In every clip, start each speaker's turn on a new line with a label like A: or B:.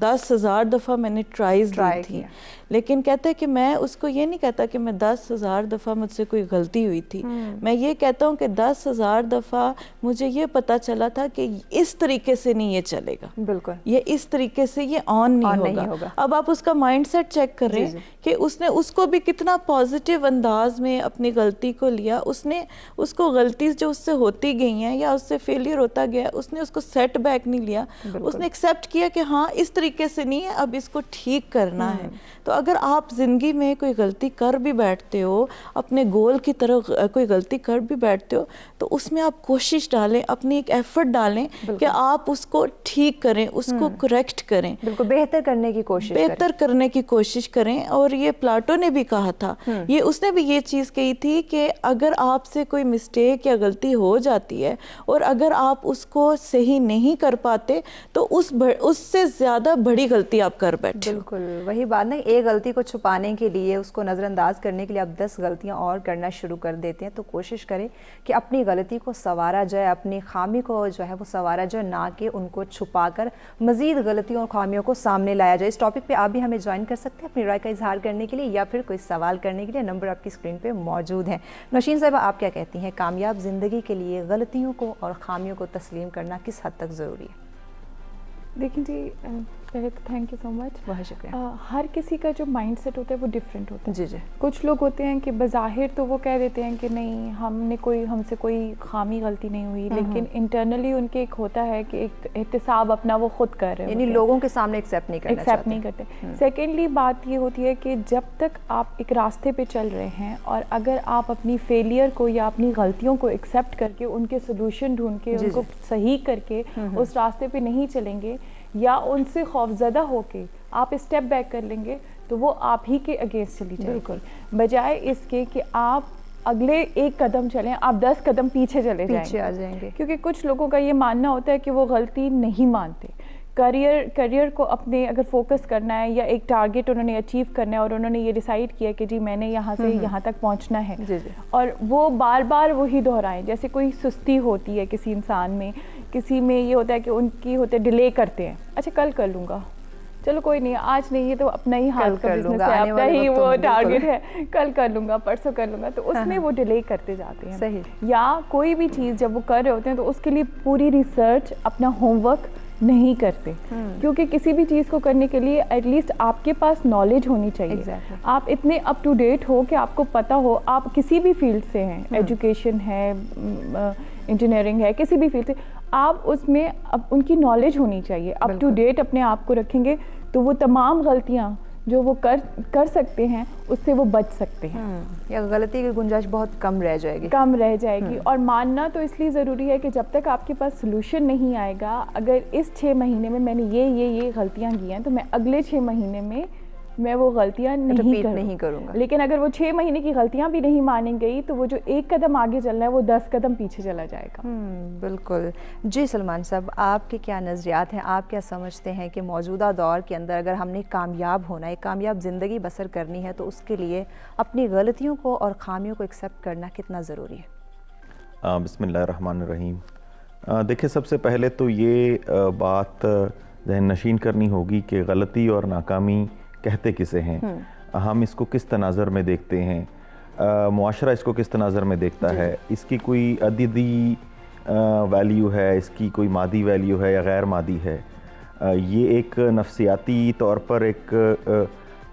A: 10,000 دفعہ میں نے ٹرائز دی تھی, لیکن کہتا ہے کہ میں اس کو یہ نہیں کہتا کہ میں 10,000 دفعہ مجھ سے کوئی غلطی ہوئی تھی, میں یہ کہتا ہوں کہ 10,000 دفعہ مجھے یہ پتا چلا تھا کہ اس طریقے سے نہیں یہ چلے گا,
B: بالکل
A: یہ اس طریقے سے یہ آن نہیں ہوگا. اب آپ اس کا مائنڈ سیٹ چیک کر رہے ہیں کہ اس نے اس کو بھی کتنا پازیٹیو انداز میں اپنی غلطی کو لیا, اس نے اس کو غلطی جو اس سے ہوتی گئی ہیں یا اس سے فیلئر ہوتا گیا, اس نے اس کو سیٹ بیک نہیں لیا, اس نے ایکسیپٹ کیا کہ ہاں اس طریقے سے نہیں ہے, اب اس کو ٹھیک کرنا ہے. تو اگر آپ زندگی میں کوئی غلطی کر بھی بیٹھتے ہو, اپنے گول کی طرف کوئی غلطی کر بھی بیٹھتے ہو, تو اس میں آپ کوشش ڈالیں, اپنی ایک ایفرٹ ڈالیں کہ آپ اس کو ٹھیک کریں, اس کو کریکٹ کریں,
B: بالکل بہتر کرنے کی کوشش
A: بہتر کرنے کی کوشش کریں. اور یہ پلاٹو نے بھی کہا تھا, یہ اس نے بھی یہ چیز کہی تھی کہ اگر آپ سے کوئی مسٹیک یا غلطی ہو جاتی ہے اور اگر آپ اس کو صحیح نہیں کر پاتے تو اس سے زیادہ بڑی غلطی آپ کر بیٹھے.
B: بالکل وہی بات نا, ایک غلطی کو چھپانے کے لیے, اس کو نظر انداز کرنے کے لیے آپ 10 غلطیاں اور کرنا شروع کر دیتے ہیں. تو کوشش کریں کہ اپنی غلطی کو سنوارا جائے, اپنی خامی کو جو ہے وہ سنوارا جائے, نہ کہ ان کو چھپا کر مزید غلطیوں اور خامیوں کو سامنے لایا جائے. اس ٹاپک پہ آپ بھی ہمیں جوائن کر سکتے ہیں اپنی رائے کا اظہار کرنے کے لیے یا پھر کوئی سوال کرنے کے لیے. نمبر آپ کی اسکرین پہ موجود ہیں. نوشین صاحبہ, آپ کیا کہتی ہیں, کامیاب زندگی کے لیے غلطیوں کو اور خامیوں کو تسلیم کرنا کس حد تک ضروری ہے؟
C: دیکھیں جی, پہلے تو تھینک یو سو مچ,
B: بہت شکریہ.
C: ہر کسی کا جو مائنڈ سیٹ ہوتا ہے وہ ڈفرینٹ ہوتا ہے.
B: جی جی.
C: کچھ لوگ ہوتے ہیں کہ بظاہر تو وہ کہہ دیتے ہیں کہ نہیں ہم سے کوئی خامی غلطی نہیں ہوئی, لیکن انٹرنلی ان کے ایک ہوتا ہے کہ ایک احتساب اپنا وہ خود کر رہے ہیں,
B: یعنی لوگوں کے سامنے ایکسیپٹ نہیں
C: کرتے. سیکنڈلی بات یہ ہوتی ہے کہ جب تک آپ ایک راستے پہ چل رہے ہیں اور اگر آپ اپنی فیلئر کو یا اپنی غلطیوں کو ایکسیپٹ کر کے ان کے سولوشن ڈھونڈ کے ان کو صحیح کر کے اس راستے پہ نہیں چلیں گے یا ان سے خوفزدہ ہو کے آپ اسٹیپ بیک کر لیں گے تو وہ آپ ہی کے اگینسٹ چلی جائے گی, بجائے اس کے کہ آپ اگلے ایک قدم چلیں, آپ 10 قدم پیچھے چلے جائیں گے. کیونکہ کچھ لوگوں کا یہ ماننا ہوتا ہے کہ وہ غلطی نہیں مانتے. کریئر کو اپنے اگر فوکس کرنا ہے یا ایک ٹارگٹ انہوں نے اچیو کرنا ہے اور انہوں نے یہ ڈیسائیڈ کیا کہ جی میں نے یہاں سے یہاں تک پہنچنا ہے, اور وہ بار بار وہی دہرائیں. جیسے کوئی سستی ہوتی ہے کسی انسان میں, کسی میں یہ ہوتا ہے کہ ان کی ہوتے ڈیلے کرتے ہیں, اچھا کل کر لوں گا, چلو کوئی نہیں آج نہیں, یہ تو اپنا ہی ہاتھ کا بزنس ہے, اپنا ہی وہ ٹارگٹ ہے, کل کر لوں گا, پرسوں کر لوں گا, تو اس میں وہ ڈیلے کرتے جاتے ہیں. صحیح. یا کوئی بھی چیز جب وہ کر رہے ہوتے ہیں تو اس کے لیے پوری ریسرچ, اپنا ہوم ورک نہیں کرتے, کیونکہ کسی بھی چیز کو کرنے کے لیے ایٹ لیسٹ آپ کے پاس نالج ہونی چاہیے. آپ اتنے اپ ٹو ڈیٹ ہو کہ آپ کو پتہ ہو, آپ کسی بھی فیلڈ سے ہیں, ایجوکیشن ہے, انجینئرنگ ہے, کسی بھی فیلڈ سے, آپ اس میں ان کی نالج ہونی چاہیے. اپ ٹو ڈیٹ اپنے آپ کو رکھیں گے تو وہ تمام غلطیاں جو وہ کر سکتے ہیں اس سے وہ بچ سکتے ہیں,
B: یا غلطی کی گنجائش بہت کم رہ جائے گی. اور ماننا تو اس لیے ضروری ہے کہ جب تک آپ کے پاس سلوشن نہیں آئے گا, اگر اس 6 مہینے میں میں نے یہ غلطیاں کی ہیں تو میں اگلے 6 مہینے میں وہ غلطیاں نہیں کروں گا. لیکن اگر وہ 6 مہینے کی غلطیاں بھی نہیں مانیں گئی تو وہ جو ایک قدم آگے چلنا ہے وہ 10 قدم پیچھے چلا جائے گا. بالکل. جی سلمان صاحب, آپ کے کیا نظریات ہیں, آپ کیا سمجھتے ہیں کہ موجودہ دور کے اندر اگر ہم نے کامیاب ہونا ہے, کامیاب زندگی بسر کرنی ہے, تو اس کے لیے اپنی غلطیوں کو اور خامیوں کو ایکسیپٹ کرنا کتنا ضروری ہے؟
D: بسم اللہ الرحمن الرحیم. دیکھیں, سب سے پہلے تو یہ بات ذہن نشین کرنی ہوگی کہ غلطی اور ناکامی کہتے کسے ہیں, ہم اس کو کس تناظر میں دیکھتے ہیں, معاشرہ اس کو کس تناظر میں دیکھتا ہے, اس کی کوئی عددی ویلیو ہے, اس کی کوئی مادی ویلیو ہے یا غیر مادی ہے, یہ ایک نفسیاتی طور پر ایک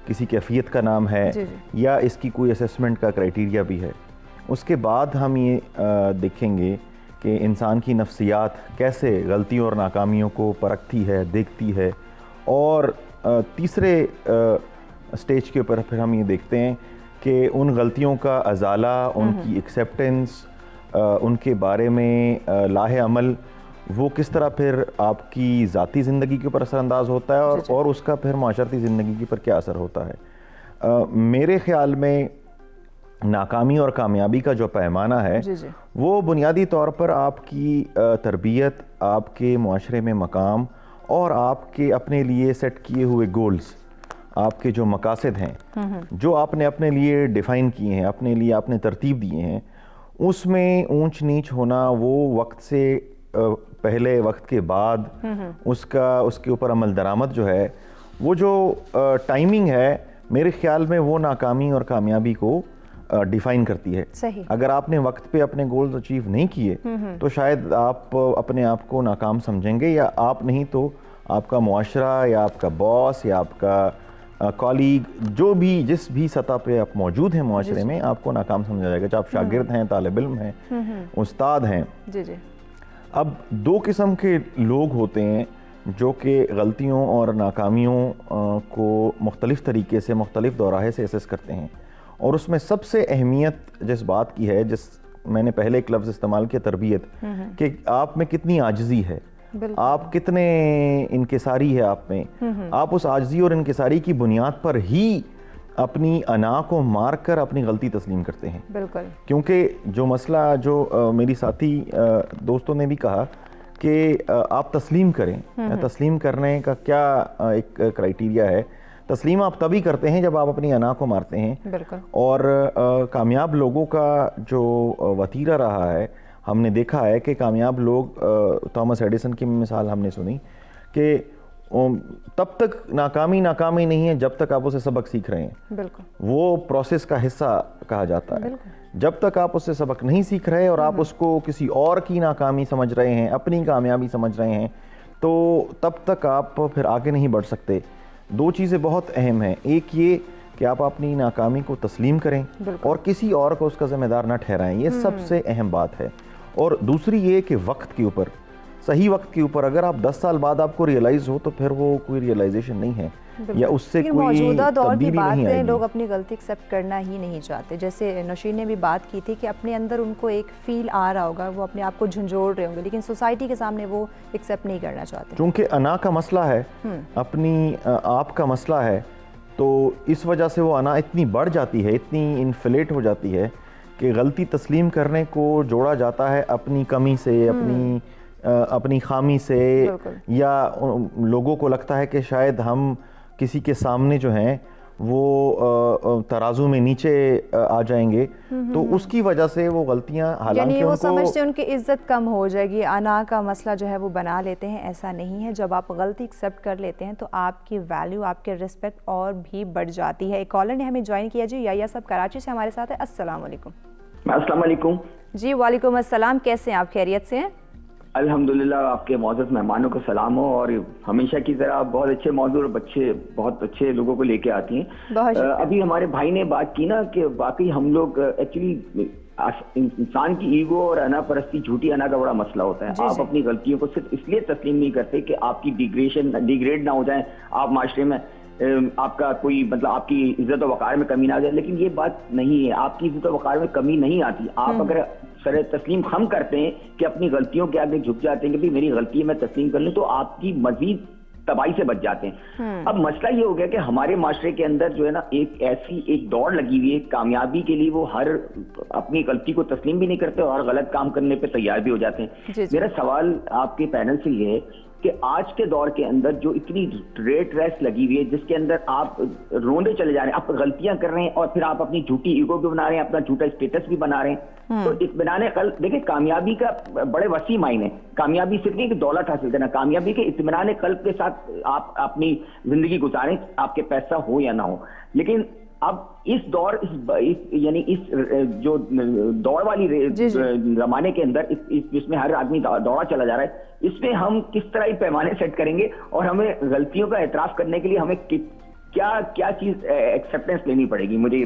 D: کسی کیفیت کا نام ہے یا اس کی کوئی اسیسمنٹ کا کرائٹیریا بھی ہے. اس کے بعد ہم یہ دیکھیں گے کہ انسان کی نفسیات کیسے غلطیوں اور ناکامیوں کو پرکھتی ہے, دیکھتی ہے. اور تیسرے سٹیج کے اوپر پھر ہم یہ دیکھتے ہیں کہ ان غلطیوں کا ازالہ, ان کی ایکسیپٹنس, ان کے بارے میں لاہ عمل, وہ کس طرح پھر آپ کی ذاتی زندگی کے اوپر اثر انداز ہوتا ہے اور اس کا پھر معاشرتی زندگی کے اوپر کیا اثر ہوتا ہے. میرے خیال میں ناکامی اور کامیابی کا جو پیمانہ ہے وہ بنیادی طور پر آپ کی تربیت, آپ کے معاشرے میں مقام اور آپ کے اپنے لیے سیٹ کیے ہوئے گولز, آپ کے جو مقاصد ہیں جو آپ نے اپنے لیے ڈیفائن کیے ہیں, اپنے لیے آپ نے ترتیب دیے ہیں, اس میں اونچ نیچ ہونا وہ وقت سے پہلے وقت کے بعد اس کے اوپر عمل درآمد جو ہے وہ جو ٹائمنگ ہے میرے خیال میں وہ ناکامی اور کامیابی کو ڈیفائن کرتی ہے.
B: صحیح.
D: اگر آپ نے وقت پہ اپنے گولز اچیو نہیں کیے تو شاید آپ اپنے آپ کو ناکام سمجھیں گے, یا آپ نہیں تو آپ کا معاشرہ یا آپ کا باس یا آپ کا کالیگ جو بھی جس بھی سطح پہ آپ موجود ہیں معاشرے میں آپ کو ناکام سمجھا جائے گا, چاہے آپ شاگرد ہیں, طالب علم ہیں, استاد ہیں.
B: جی جی.
D: اب دو قسم کے لوگ ہوتے ہیں جو کہ غلطیوں اور ناکامیوں کو مختلف طریقے سے مختلف دوراہے سے اسیس کرتے ہیں, اور اس میں سب سے اہمیت جس بات کی ہے, جس میں نے پہلے ایک لفظ استعمال کیا تربیت, کہ آپ میں کتنی عاجزی ہے, آپ کتنے انکساری ہے آپ میں, آپ اس عاجزی اور انکساری کی بنیاد پر ہی اپنی انا کو مار کر اپنی غلطی تسلیم کرتے ہیں.
B: بالکل.
D: کیونکہ جو مسئلہ جو میری ساتھی دوستوں نے بھی کہا کہ آپ تسلیم کریں, تسلیم کرنے کا کیا ایک کرائیٹیریا ہے, تسلیم آپ تبھی کرتے ہیں جب آپ اپنی انا کو مارتے ہیں.
B: بالکل.
D: اور کامیاب لوگوں کا جو وتیرہ رہا ہے, ہم نے دیکھا ہے کہ کامیاب لوگ, تھامس ایڈیسن کی مثال ہم نے سنی کہ تب تک ناکامی نہیں ہے جب تک آپ اسے سبق سیکھ رہے ہیں.
B: بالکل.
D: وہ پروسیس کا حصہ کہا جاتا ہے. جب تک آپ اس سے سبق نہیں سیکھ رہے اور آپ اس کو کسی اور کی ناکامی سمجھ رہے ہیں, اپنی کامیابی سمجھ رہے ہیں, تو تب تک آپ پھر آگے نہیں بڑھ سکتے. دو چیزیں بہت اہم ہیں, ایک یہ کہ آپ اپنی ناکامی کو تسلیم کریں اور کسی اور کو اس کا ذمہ دار نہ ٹھہرائیں, یہ سب سے اہم بات ہے. اور دوسری یہ کہ وقت کے اوپر, صحیح وقت کے اوپر, اگر آپ 10 سال بعد آپ کو ریئلائز ہو تو پھر وہ کوئی ریئلائزیشن نہیں ہے, یا اس سے کوئی
B: موجودہ دور کی
D: تبدیلی
B: بات
D: نہیں آئے
B: ہے,
D: گی.
B: لوگ اپنی غلطی ایکسیپٹ کرنا ہی نہیں چاہتے. جیسے نوشین نے بھی بات کی تھی کہ اپنے اندر ان کو ایک فیل آ رہا ہوگا, وہ اپنے آپ کو جھنجھوڑ رہے ہوں گے, لیکن سوسائٹی کے سامنے وہ ایکسیپٹ نہیں کرنا چاہتے.
D: چونکہ انا کا مسئلہ ہے, اپنی آپ کا مسئلہ ہے, تو اس وجہ سے وہ انا اتنی بڑھ جاتی ہے, اتنی انفلیٹ ہو جاتی ہے کہ غلطی تسلیم کرنے کو جوڑا جاتا ہے اپنی کمی سے, اپنی خامی سے, یا لوگوں کو لگتا ہے کہ شاید ہم کسی کے سامنے جو ہیں وہ ترازو میں نیچے آ جائیں گے, تو اس کی وجہ سے وہ غلطیاں, حالانکہ
B: یعنی وہ سمجھتے ہیں ان کی عزت کم ہو جائے گی, انا کا مسئلہ جو ہے وہ بنا لیتے ہیں. ایسا نہیں ہے, جب آپ غلطی ایکسیپٹ کر لیتے ہیں تو آپ کی ویلیو, آپ کے رسپیکٹ اور بھی بڑھ جاتی ہے. ایک کالر نے ہمیں جوائن کیا جی, یا صاحب کراچی سے ہمارے ساتھ ہے. السلام علیکم.
E: السلام علیکم.
B: جی وعلیکم السلام, کیسے ہیں آپ, خیریت سے ہیں؟
E: الحمدللہ, آپ کے معزز مہمانوں کو سلام ہو, اور ہمیشہ کی طرح بہت اچھے موضوع اور بہت اچھے لوگوں کو لے کے آتی ہیں. ابھی ہمارے بھائی نے بات کی نا کہ واقعی ہم لوگ ایکچولی انسان کی ایگو اور انا پرستی, جھوٹی انا کا بڑا مسئلہ ہوتا ہے. آپ اپنی غلطیوں کو صرف اس لیے تسلیم نہیں کرتے کہ آپ کی ڈیگریڈ نہ ہو جائیں, آپ معاشرے میں آپ کا کوئی مطلب آپ کی عزت و وقار میں کمی نہ آ جائے. لیکن یہ بات نہیں ہے, آپ کی عزت و وقار میں کمی نہیں آتی. آپ اگر سر تسلیم خم کرتے ہیں کہ اپنی غلطیوں کے آگے جھک جاتے ہیں کہ بھئی میری غلطی ہے میں تسلیم کر لوں, تو آپ کی مزید تباہی سے بچ جاتے ہیں. اب مسئلہ یہ ہو گیا کہ ہمارے معاشرے کے اندر جو ہے نا ایک دوڑ لگی ہوئی ہے کامیابی کے لیے, وہ ہر اپنی غلطی کو تسلیم بھی نہیں کرتے اور غلط کام کرنے پہ تیار بھی ہو جاتے ہیں. میرا سوال آپ کے پینل سے یہ ہے کہ آج کے دور کے اندر جو اتنی ریٹ ریس لگی ہوئی ہے, جس کے اندر آپ روندے چلے جا رہے ہیں, آپ غلطیاں کر رہے ہیں اور پھر آپ اپنی جھوٹی ایگو بھی بنا رہے ہیں, اپنا جھوٹا اسٹیٹس بھی بنا رہے ہیں, تو اطمینان قلب, دیکھیں کامیابی کا بڑے وسیع معنی ہے. کامیابی صرف نہیں کہ دولت حاصل کرنا, کامیابی کے اطمینان قلب کے ساتھ آپ اپنی زندگی گزاریں, آپ کے پیسہ ہو یا نہ ہو. لیکن اب اس دور یعنی اس جو دوڑ والی زمانے کے اندر جس میں ہر آدمی دوڑا چلا جا رہا ہے, اس میں ہم کس طرح پیمانے سیٹ کریں گے, اور ہمیں غلطیوں کا اعتراف کرنے کے لیے ہمیں کیا چیز ایکسیپٹنس لینی پڑے گی. مجھے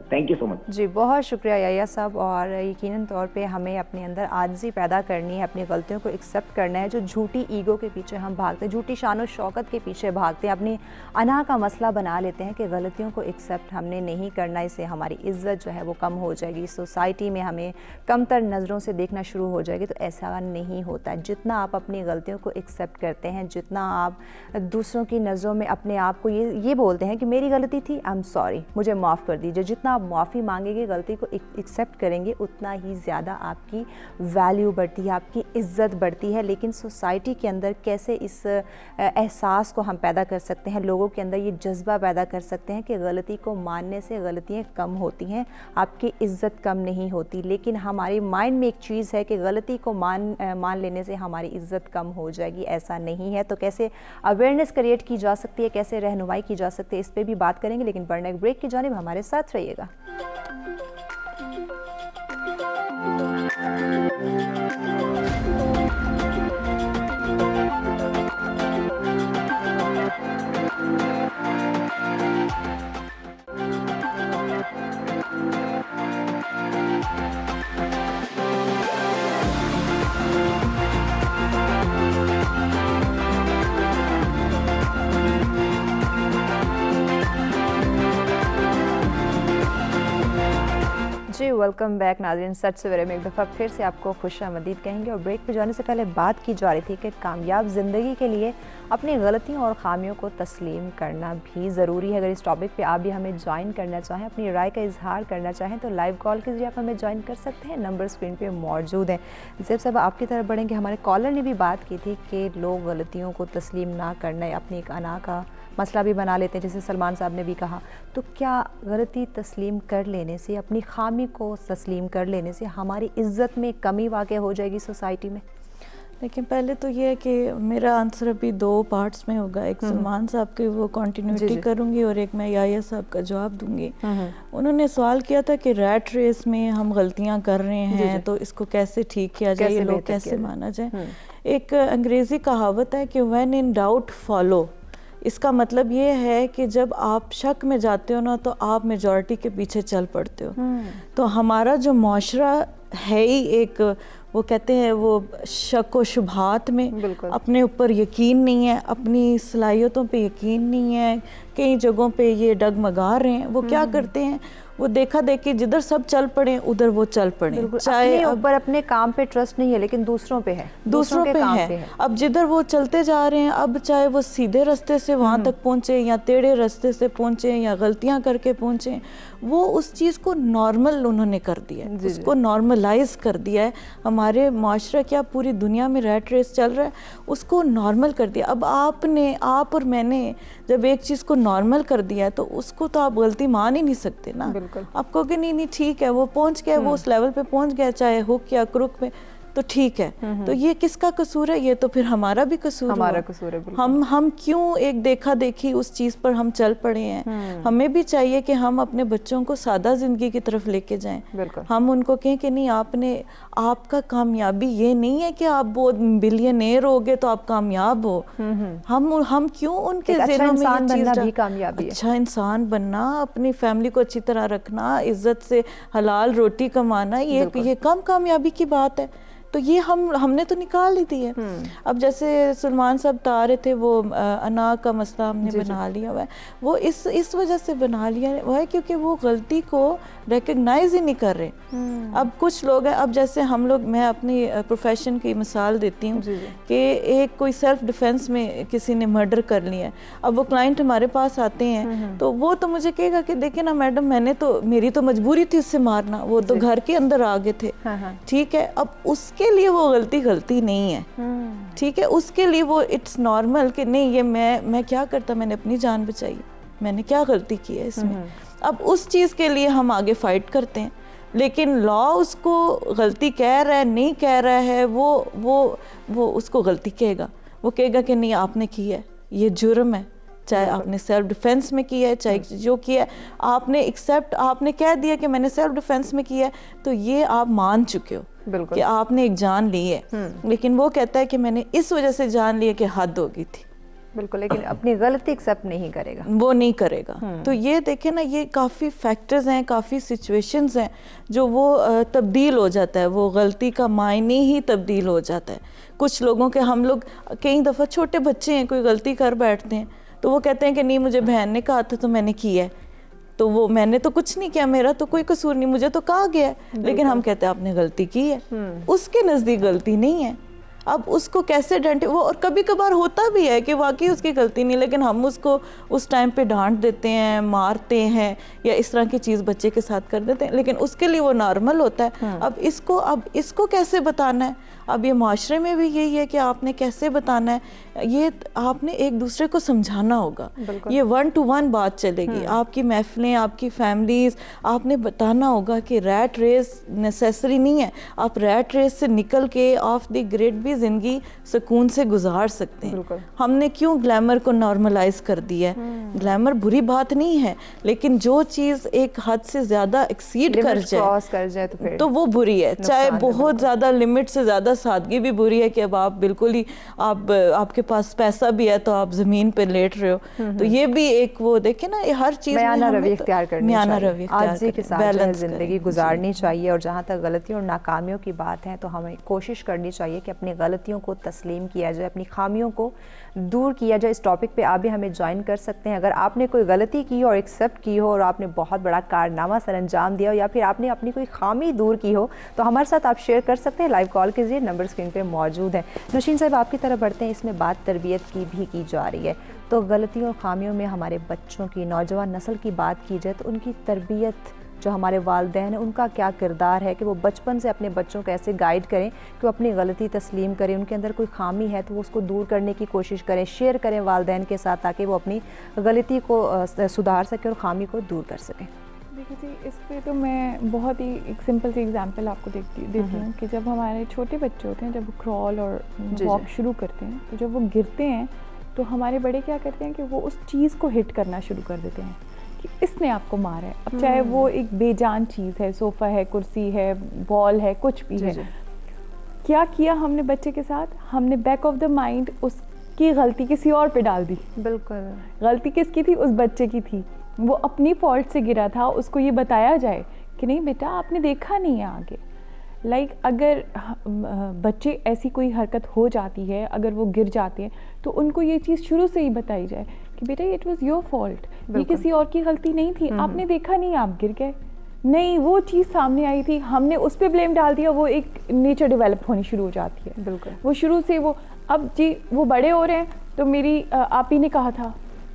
E: تھینک یو سو مچ.
B: جی بہت شکریہ یا صاحب. اور یقیناً طور پہ ہمیں اپنے اندر عاجزی پیدا کرنی ہے, اپنی غلطیوں کو ایکسیپٹ کرنا ہے. جو جھوٹی ایگو کے پیچھے ہم بھاگتے ہیں, جھوٹی شان و شوکت کے پیچھے بھاگتے ہیں, اپنی انا کا مسئلہ بنا لیتے ہیں کہ غلطیوں کو ایکسیپٹ ہم نے نہیں کرنا, اس سے ہماری عزت جو ہے وہ کم ہو جائے گی, سوسائٹی میں ہمیں کم تر نظروں سے دیکھنا شروع ہو جائے گی. تو ایسا نہیں ہوتا ہے. جتنا آپ اپنی غلطیوں کو ایکسیپٹ کرتے ہیں, جتنا آپ دوسروں کی نظروں میں اپنے آپ کو یہ بولتے بولتے ہیں کہ میری غلطی تھی, آئی ایم سوری, مجھے معاف کر دیجیے. جتنا آپ معافی مانگیں گے, غلطی کو ایکسیپٹ کریں گے, اتنا ہی زیادہ آپ کی ویلیو بڑھتی ہے, آپ کی عزت بڑھتی ہے. لیکن سوسائٹی کے اندر کیسے اس احساس کو ہم پیدا کر سکتے ہیں, لوگوں کے اندر یہ جذبہ پیدا کر سکتے ہیں کہ غلطی کو ماننے سے غلطیاں کم ہوتی ہیں, آپ کی عزت کم نہیں ہوتی. لیکن ہمارے مائنڈ میں ایک چیز ہے کہ غلطی کو مان لینے سے ہماری عزت کم ہو جائے گی. ایسا نہیں ہے. تو کیسے اویئرنیس کریٹ کی جا سکتی ہے, کیسے رہنمائی کی جا سکتی ہے, اس پہ بھی بات کریں گے. لیکن بڑھنے ایک بریک کی جانب ہمارے ساتھ رہیے گا. جی ویلکم بیک ناظرین. سچ سویرے میں ایک دفعہ پھر سے آپ کو خوش آمدید کہیں گے. اور بریک پہ جانے سے پہلے بات کی جا رہی تھی کہ کامیاب زندگی کے لیے اپنی غلطیوں اور خامیوں کو تسلیم کرنا بھی ضروری ہے. اگر اس ٹاپک پہ آپ بھی ہمیں جوائن کرنا چاہیں, اپنی رائے کا اظہار کرنا چاہیں, تو لائیو کال کے ذریعے آپ ہمیں جوائن کر سکتے ہیں. نمبر اسکرین پہ موجود ہیں. زیب صاحب آپ کی طرف بڑھیں گے. ہمارے کالر نے بھی بات کی تھی کہ لوگ غلطیوں کو تسلیم نہ کرنا اپنی ایک انا کا مسئلہ بھی بنا لیتے ہیں, جیسے سلمان صاحب نے بھی کہا. تو کیا غلطی تسلیم کر لینے سے, اپنی خامی کو تسلیم کر لینے سے ہماری عزت میں کمی واقع ہو جائے گی سوسائٹی میں؟
A: لیکن پہلے تو یہ ہے کہ میرا آنسر ابھی 2 پارٹس میں ہوگا. ایک سلمان صاحب کی وہ کنٹینیوٹی کروں گی, اور ایک میں یحییٰ صاحب کا جواب دوں گی. انہوں نے سوال کیا تھا کہ ریٹ ریس میں ہم غلطیاں کر رہے ہیں, تو اس کو کیسے ٹھیک کیا جائے, یہ لوگ کیسے مانا جائے. ایک انگریزی کہاوت ہے کہ when in doubt follow. اس کا مطلب یہ ہے کہ جب آپ شک میں جاتے ہو نا, تو آپ میجورٹی کے پیچھے چل پڑتے ہو. تو ہمارا جو معاشرہ ہے ہی ایک, وہ کہتے ہیں وہ شک و شبہات میں, اپنے اوپر یقین نہیں ہے, اپنی صلاحیتوں پہ یقین نہیں ہے. کئی جگہوں پہ یہ ڈگمگا رہے ہیں. وہ کیا کرتے ہیں, وہ دیکھا دیکھی جدھر سب چل پڑے ادھر وہ چل پڑے.
B: چاہے اوپر اپنے کام پہ ٹرسٹ نہیں ہے, لیکن دوسروں پہ ہے,
A: دوسروں پہ ہے. اب جدھر وہ چلتے جا رہے ہیں, اب چاہے وہ سیدھے رستے سے وہاں تک پہنچے, یا ٹیڑھے رستے سے پہنچے, یا غلطیاں کر کے پہنچے, وہ اس چیز کو نارمل انہوں نے کر دیا ہے, اس کو نارملائز کر دیا ہے. ہمارے معاشرہ کیا پوری دنیا میں ریٹ ریس چل رہا ہے, اس کو نارمل کر دیا. اب آپ اور میں نے جب ایک چیز کو نارمل کر دیا ہے, تو اس کو تو آپ غلطی مان ہی نہیں سکتے نا. آپ کو کہ نہیں ٹھیک ہے, وہ پہنچ گیا, وہ اس لیول پہ پہنچ گیا, چاہے ہک یا کرک پہ, تو ٹھیک ہے. تو یہ کس کا قصور ہے؟ یہ تو پھر ہمارا بھی قصور ہے.
B: ہمارا قصور ہے.
A: ہم کیوں ایک دیکھا دیکھی اس چیز پر ہم چل پڑے ہیں. ہمیں بھی چاہیے کہ ہم اپنے بچوں کو سادہ زندگی کی طرف لے کے جائیں. ہم ان کو کہیں کہ نہیں, آپ کا کامیابی یہ نہیں ہے کہ آپ بہت بلینئر ہوگے تو آپ کامیاب ہو. ہم کیوں ان کے ذہنوں میں یہ چیز, اچھا انسان بننا, اپنی فیملی کو اچھی طرح رکھنا, عزت سے حلال روٹی کمانا, یہ کم کامیابی کی بات ہے. تو یہ ہم نے تو نکال ہی دی ہے. اب جیسے سلمان صاحب بتا رہے تھے, وہ انا کا مسئلہ ہم نے بنا لیا ہوا ہے. وہ اس وجہ سے بنا لیا ہوا ہے کیونکہ وہ غلطی کو ریکگنائز ہی نہیں کر رہے. اب کچھ لوگ ہیں, اب جیسے ہم لوگ, میں اپنی پروفیشن کی مثال دیتی ہوں کہ ایک کوئی سیلف ڈیفینس میں کسی نے مرڈر کر لیا ہے. اب وہ کلائنٹ ہمارے پاس آتے ہیں, تو وہ تو مجھے کہے گا کہ دیکھیں نا میڈم, میری تو مجبوری تھی اس سے مارنا, وہ تو گھر کے اندر آ گئے تھے. ٹھیک ہے, اب اس کے لیے وہ غلطی نہیں ہے. ٹھیک ہے, اس کے لیے وہ اٹس نارمل کہ نہیں, یہ میں کیا کرتا, میں نے اپنی جان بچائی, میں نے کیا غلطی کی ہے اس میں. اب اس چیز کے لیے ہم آگے فائٹ کرتے ہیں, لیکن لا اس کو غلطی کہہ رہا ہے, نہیں کہہ رہا ہے, وہ اس کو غلطی کہے گا. وہ کہے گا کہ نہیں آپ نے کی ہے, یہ جرم ہے, چاہے آپ نے سیلف ڈیفینس میں کیا ہے, چاہے جو کیا ہے, آپ نے ایکسیپٹ, آپ نے کہہ دیا کہ میں نے سیلف ڈیفینس میں کیا ہے, تو یہ آپ مان چکے ہو کہ آپ نے ایک جان لی ہے. لیکن وہ کہتا ہے کہ میں نے اس وجہ سے جان لی ہے کہ حد ہو گئی تھی.
B: بالکل, لیکن اپنی غلطی ایکسیپٹ نہیں کرے گا,
A: وہ نہیں کرے گا. تو یہ دیکھیں نا, یہ کافی فیکٹرز ہیں, کافی سچویشنز ہیں جو وہ تبدیل ہو جاتا ہے, وہ غلطی کا معنی ہی تبدیل ہو جاتا ہے. کچھ لوگوں کے, ہم لوگ کئی دفعہ چھوٹے بچے ہیں, کوئی غلطی کر بیٹھتے ہیں, تو وہ کہتے ہیں کہ نہیں مجھے بہن نے کہا تھا تو میں نے کی ہے, تو وہ میں نے تو کچھ نہیں کیا, میرا تو کوئی قصور نہیں, مجھے تو کہا گیا ہے. لیکن ہم کہتے ہیں آپ نے غلطی کی ہے. اس کے نزدیک غلطی نہیں ہے. اب اس کو کیسے ڈانٹے وہ, اور کبھی کبھار ہوتا بھی ہے کہ واقعی اس کی غلطی نہیں, لیکن ہم اس کو اس ٹائم پہ ڈانٹ دیتے ہیں, مارتے ہیں یا اس طرح کی چیز بچے کے ساتھ کر دیتے ہیں, لیکن اس کے لیے وہ نارمل ہوتا ہے. اب اس کو کیسے بتانا ہے, اب یہ معاشرے میں بھی یہی ہے کہ آپ نے کیسے بتانا ہے, یہ آپ نے ایک دوسرے کو سمجھانا ہوگا. یہ 1 to 1 بات چلے گی, آپ کی محفلیں, آپ کی فیملیز, آپ نے بتانا ہوگا کہ ریٹ ریس نیسیسری نہیں ہے, آپ ریٹ ریس سے نکل کے آف دی گریڈ بھی زندگی سکون سے گزار سکتے ہیں. ہم نے کیوں گلیمر کو نارملائز کر دیا ہے؟ گلیمر بری بات نہیں ہے, لیکن جو چیز ایک حد سے زیادہ ایکسیڈ کر جائے تو وہ بری ہے. چاہے بہت زیادہ لمٹ سے زیادہ سادگی بھی بری ہے کہ اب آپ بالکل ہی آپ کے پاس پیسہ بھی ہے تو آپ زمین پہ لیٹ رہے ہو, تو یہ بھی ایک وہ دیکھیں نا, ہر چیز
B: میانہ روی اختیار کرنی چاہیے, عاجزی کے ساتھ زندگی گزارنی چاہیے. اور جہاں تک غلطیوں اور ناکامیوں کی بات ہے تو ہمیں کوشش کرنی چاہیے کہ اپنی غلطیوں کو تسلیم کیا جائے, اپنی خامیوں کو دور کیا جائے. اس ٹاپک پہ آپ بھی ہمیں جوائن کر سکتے ہیں. اگر آپ نے کوئی غلطی کی ہو اور ایکسیپٹ کی ہو اور آپ نے بہت بڑا کارنامہ سر انجام دیا ہو, یا پھر آپ نے اپنی کوئی خامی دور کی ہو, تو ہمارے ساتھ آپ شیئر کر سکتے ہیں. لائیو کال کے ذریعے نمبر اسکرین پہ موجود ہے. نوشین صاحب, آپ کی طرف بڑھتے ہیں. اس میں بات تربیت کی بھی کی جا رہی ہے, تو غلطیوں اور خامیوں میں ہمارے بچوں کی, نوجوان نسل کی بات کی جائے تو ان کی تربیت, جو ہمارے والدین ہیں, ان کا کیا کردار ہے کہ وہ بچپن سے اپنے بچوں کو ایسے گائیڈ کریں کہ وہ اپنی غلطی تسلیم کریں, ان کے اندر کوئی خامی ہے تو وہ اس کو دور کرنے کی کوشش کریں, شیئر کریں والدین کے ساتھ, تاکہ وہ اپنی غلطی کو سدھار سکیں اور خامی کو دور کر سکیں.
C: دیکھیے جی, اس پہ تو میں بہت ہی ایک سمپل سی ایگزامپل آپ کو دیتی ہوں کہ جب ہمارے چھوٹے بچے ہوتے ہیں, جب وہ کرال اور واک شروع کرتے ہیں, تو جب وہ گرتے ہیں تو ہمارے بڑے کیا کرتے ہیں کہ وہ اس چیز کو ہٹ کرنا شروع کر دیتے ہیں کہ اس نے آپ کو مارا ہے. اب چاہے وہ ایک بے جان چیز ہے, صوفہ ہے, کرسی ہے, بال ہے, کچھ بھی ہے, کیا کیا ہم نے بچے کے ساتھ, ہم نے بیک آف دا مائنڈ اس کی غلطی کسی اور پہ ڈال دی. بالکل غلطی کس کی تھی؟ اس بچے کی تھی. وہ اپنی فالٹ سے گرا تھا, اس کو یہ بتایا جائے کہ نہیں بیٹا آپ نے دیکھا نہیں ہے آگے. اگر بچے ایسی کوئی حرکت ہو جاتی ہے, اگر وہ گر جاتے ہیں, تو ان کو یہ چیز شروع سے ہی بتائی جائے کہ بیٹا اٹ واز یور فالٹ, یہ کسی اور کی غلطی نہیں تھی, آپ نے دیکھا نہیں, آپ گر گئے. نہیں, وہ چیز سامنے آئی تھی, ہم نے اس پہ بلیم ڈال دیا, وہ ایک نیچر ڈیولپ ہونی شروع ہو جاتی ہے. بالکل وہ شروع سے وہ, اب جی وہ بڑے ہو رہے ہیں تو میری آپ ہی نے کہا تھا,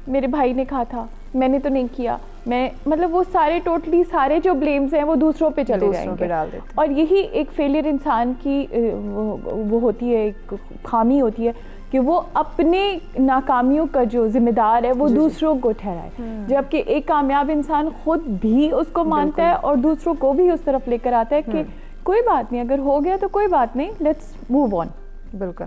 C: میرے بھائی نے کہا تھا, میں نے تو نہیں کیا, میں مطلب وہ سارے ٹوٹلی سارے جو بلیمز ہیں وہ دوسروں پہ چلے جائیں گے. اور یہی ایک فیلئر انسان کی وہ ہوتی ہے, ایک خامی ہوتی ہے کہ وہ اپنے ناکامیوں کا جو ذمہ دار ہے وہ دوسروں کو ٹھہرائے, جبکہ ایک کامیاب انسان خود بھی اس کو مانتا ہے اور دوسروں کو بھی اس طرف لے کر آتا ہے کہ کوئی بات نہیں, اگر ہو گیا تو کوئی بات نہیں, لیٹس موو آن. بالکل.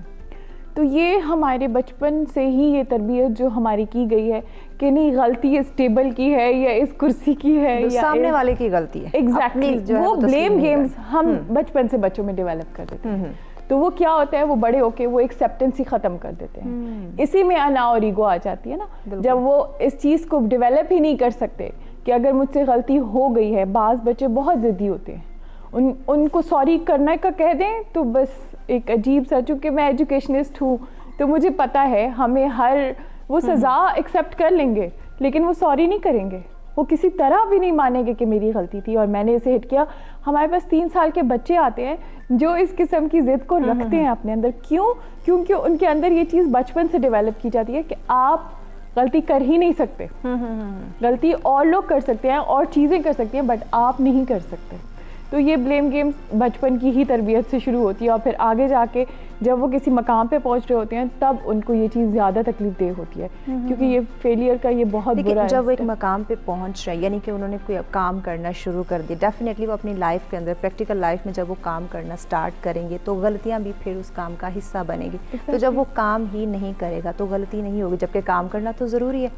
C: تو یہ ہمارے بچپن سے ہی یہ تربیت جو ہماری کی گئی ہے کہ نہیں غلطی اس ٹیبل کی ہے یا اس کرسی کی ہے یا
B: سامنے والے کی غلطی ہے.
C: ایگزیکٹلی, وہ بلیم گیمز ہم بچپن سے بچوں میں ڈیولپ کر دیتے ہیں. تو وہ کیا ہوتا ہے, وہ بڑے ہو کے وہ ایکسیپٹنس ہی ختم کر دیتے ہیں. اسی میں انا اور ایگو آ جاتی ہے نا, جب وہ اس چیز کو ڈیولپ ہی نہیں کر سکتے کہ اگر مجھ سے غلطی ہو گئی ہے. بعض بچے بہت ضدی ہوتے ہیں, ان کو سوری کرنے کا کہہ دیں تو بس ایک عجیب سا, چونکہ میں ایجوکیشنسٹ ہوں تو مجھے پتہ ہے ہمیں وہ سزا ایکسیپٹ کر لیں گے, لیکن وہ سوری نہیں کریں گے, وہ کسی طرح بھی نہیں مانیں گے کہ میری غلطی تھی اور میں نے اسے ہٹ کیا. ہمارے پاس 3 سال کے بچے آتے ہیں جو اس قسم کی ضد کو رکھتے ہیں اپنے اندر. کیوں؟ کیونکہ ان کے اندر یہ چیز بچپن سے ڈیولپ کی جاتی ہے کہ آپ غلطی کر ہی نہیں سکتے, غلطی اور لوگ کر سکتے ہیں اور چیزیں کر سکتے ہیں, بٹ آپ نہیں کر سکتے. تو یہ بلیم گیمز بچپن کی ہی تربیت سے شروع ہوتی ہے, اور پھر آگے جا کے جب وہ کسی مقام پہ پہنچ رہے ہوتے ہیں تب ان کو یہ چیز زیادہ تکلیف دہ ہوتی ہے, کیونکہ یہ فیلئر کا یہ بہت برا ہے.
B: جب وہ ایک مقام پہ پہنچ رہے ہیں, یعنی کہ انہوں نے کوئی کام کرنا شروع کر دی, ڈیفینیٹلی وہ اپنی لائف کے اندر, پریکٹیکل لائف میں جب وہ کام کرنا سٹارٹ کریں گے تو غلطیاں بھی پھر اس کام کا حصہ بنے گی. تو جب وہ کام ہی نہیں کرے گا تو غلطی نہیں ہوگی, جبکہ کام کرنا تو ضروری ہے.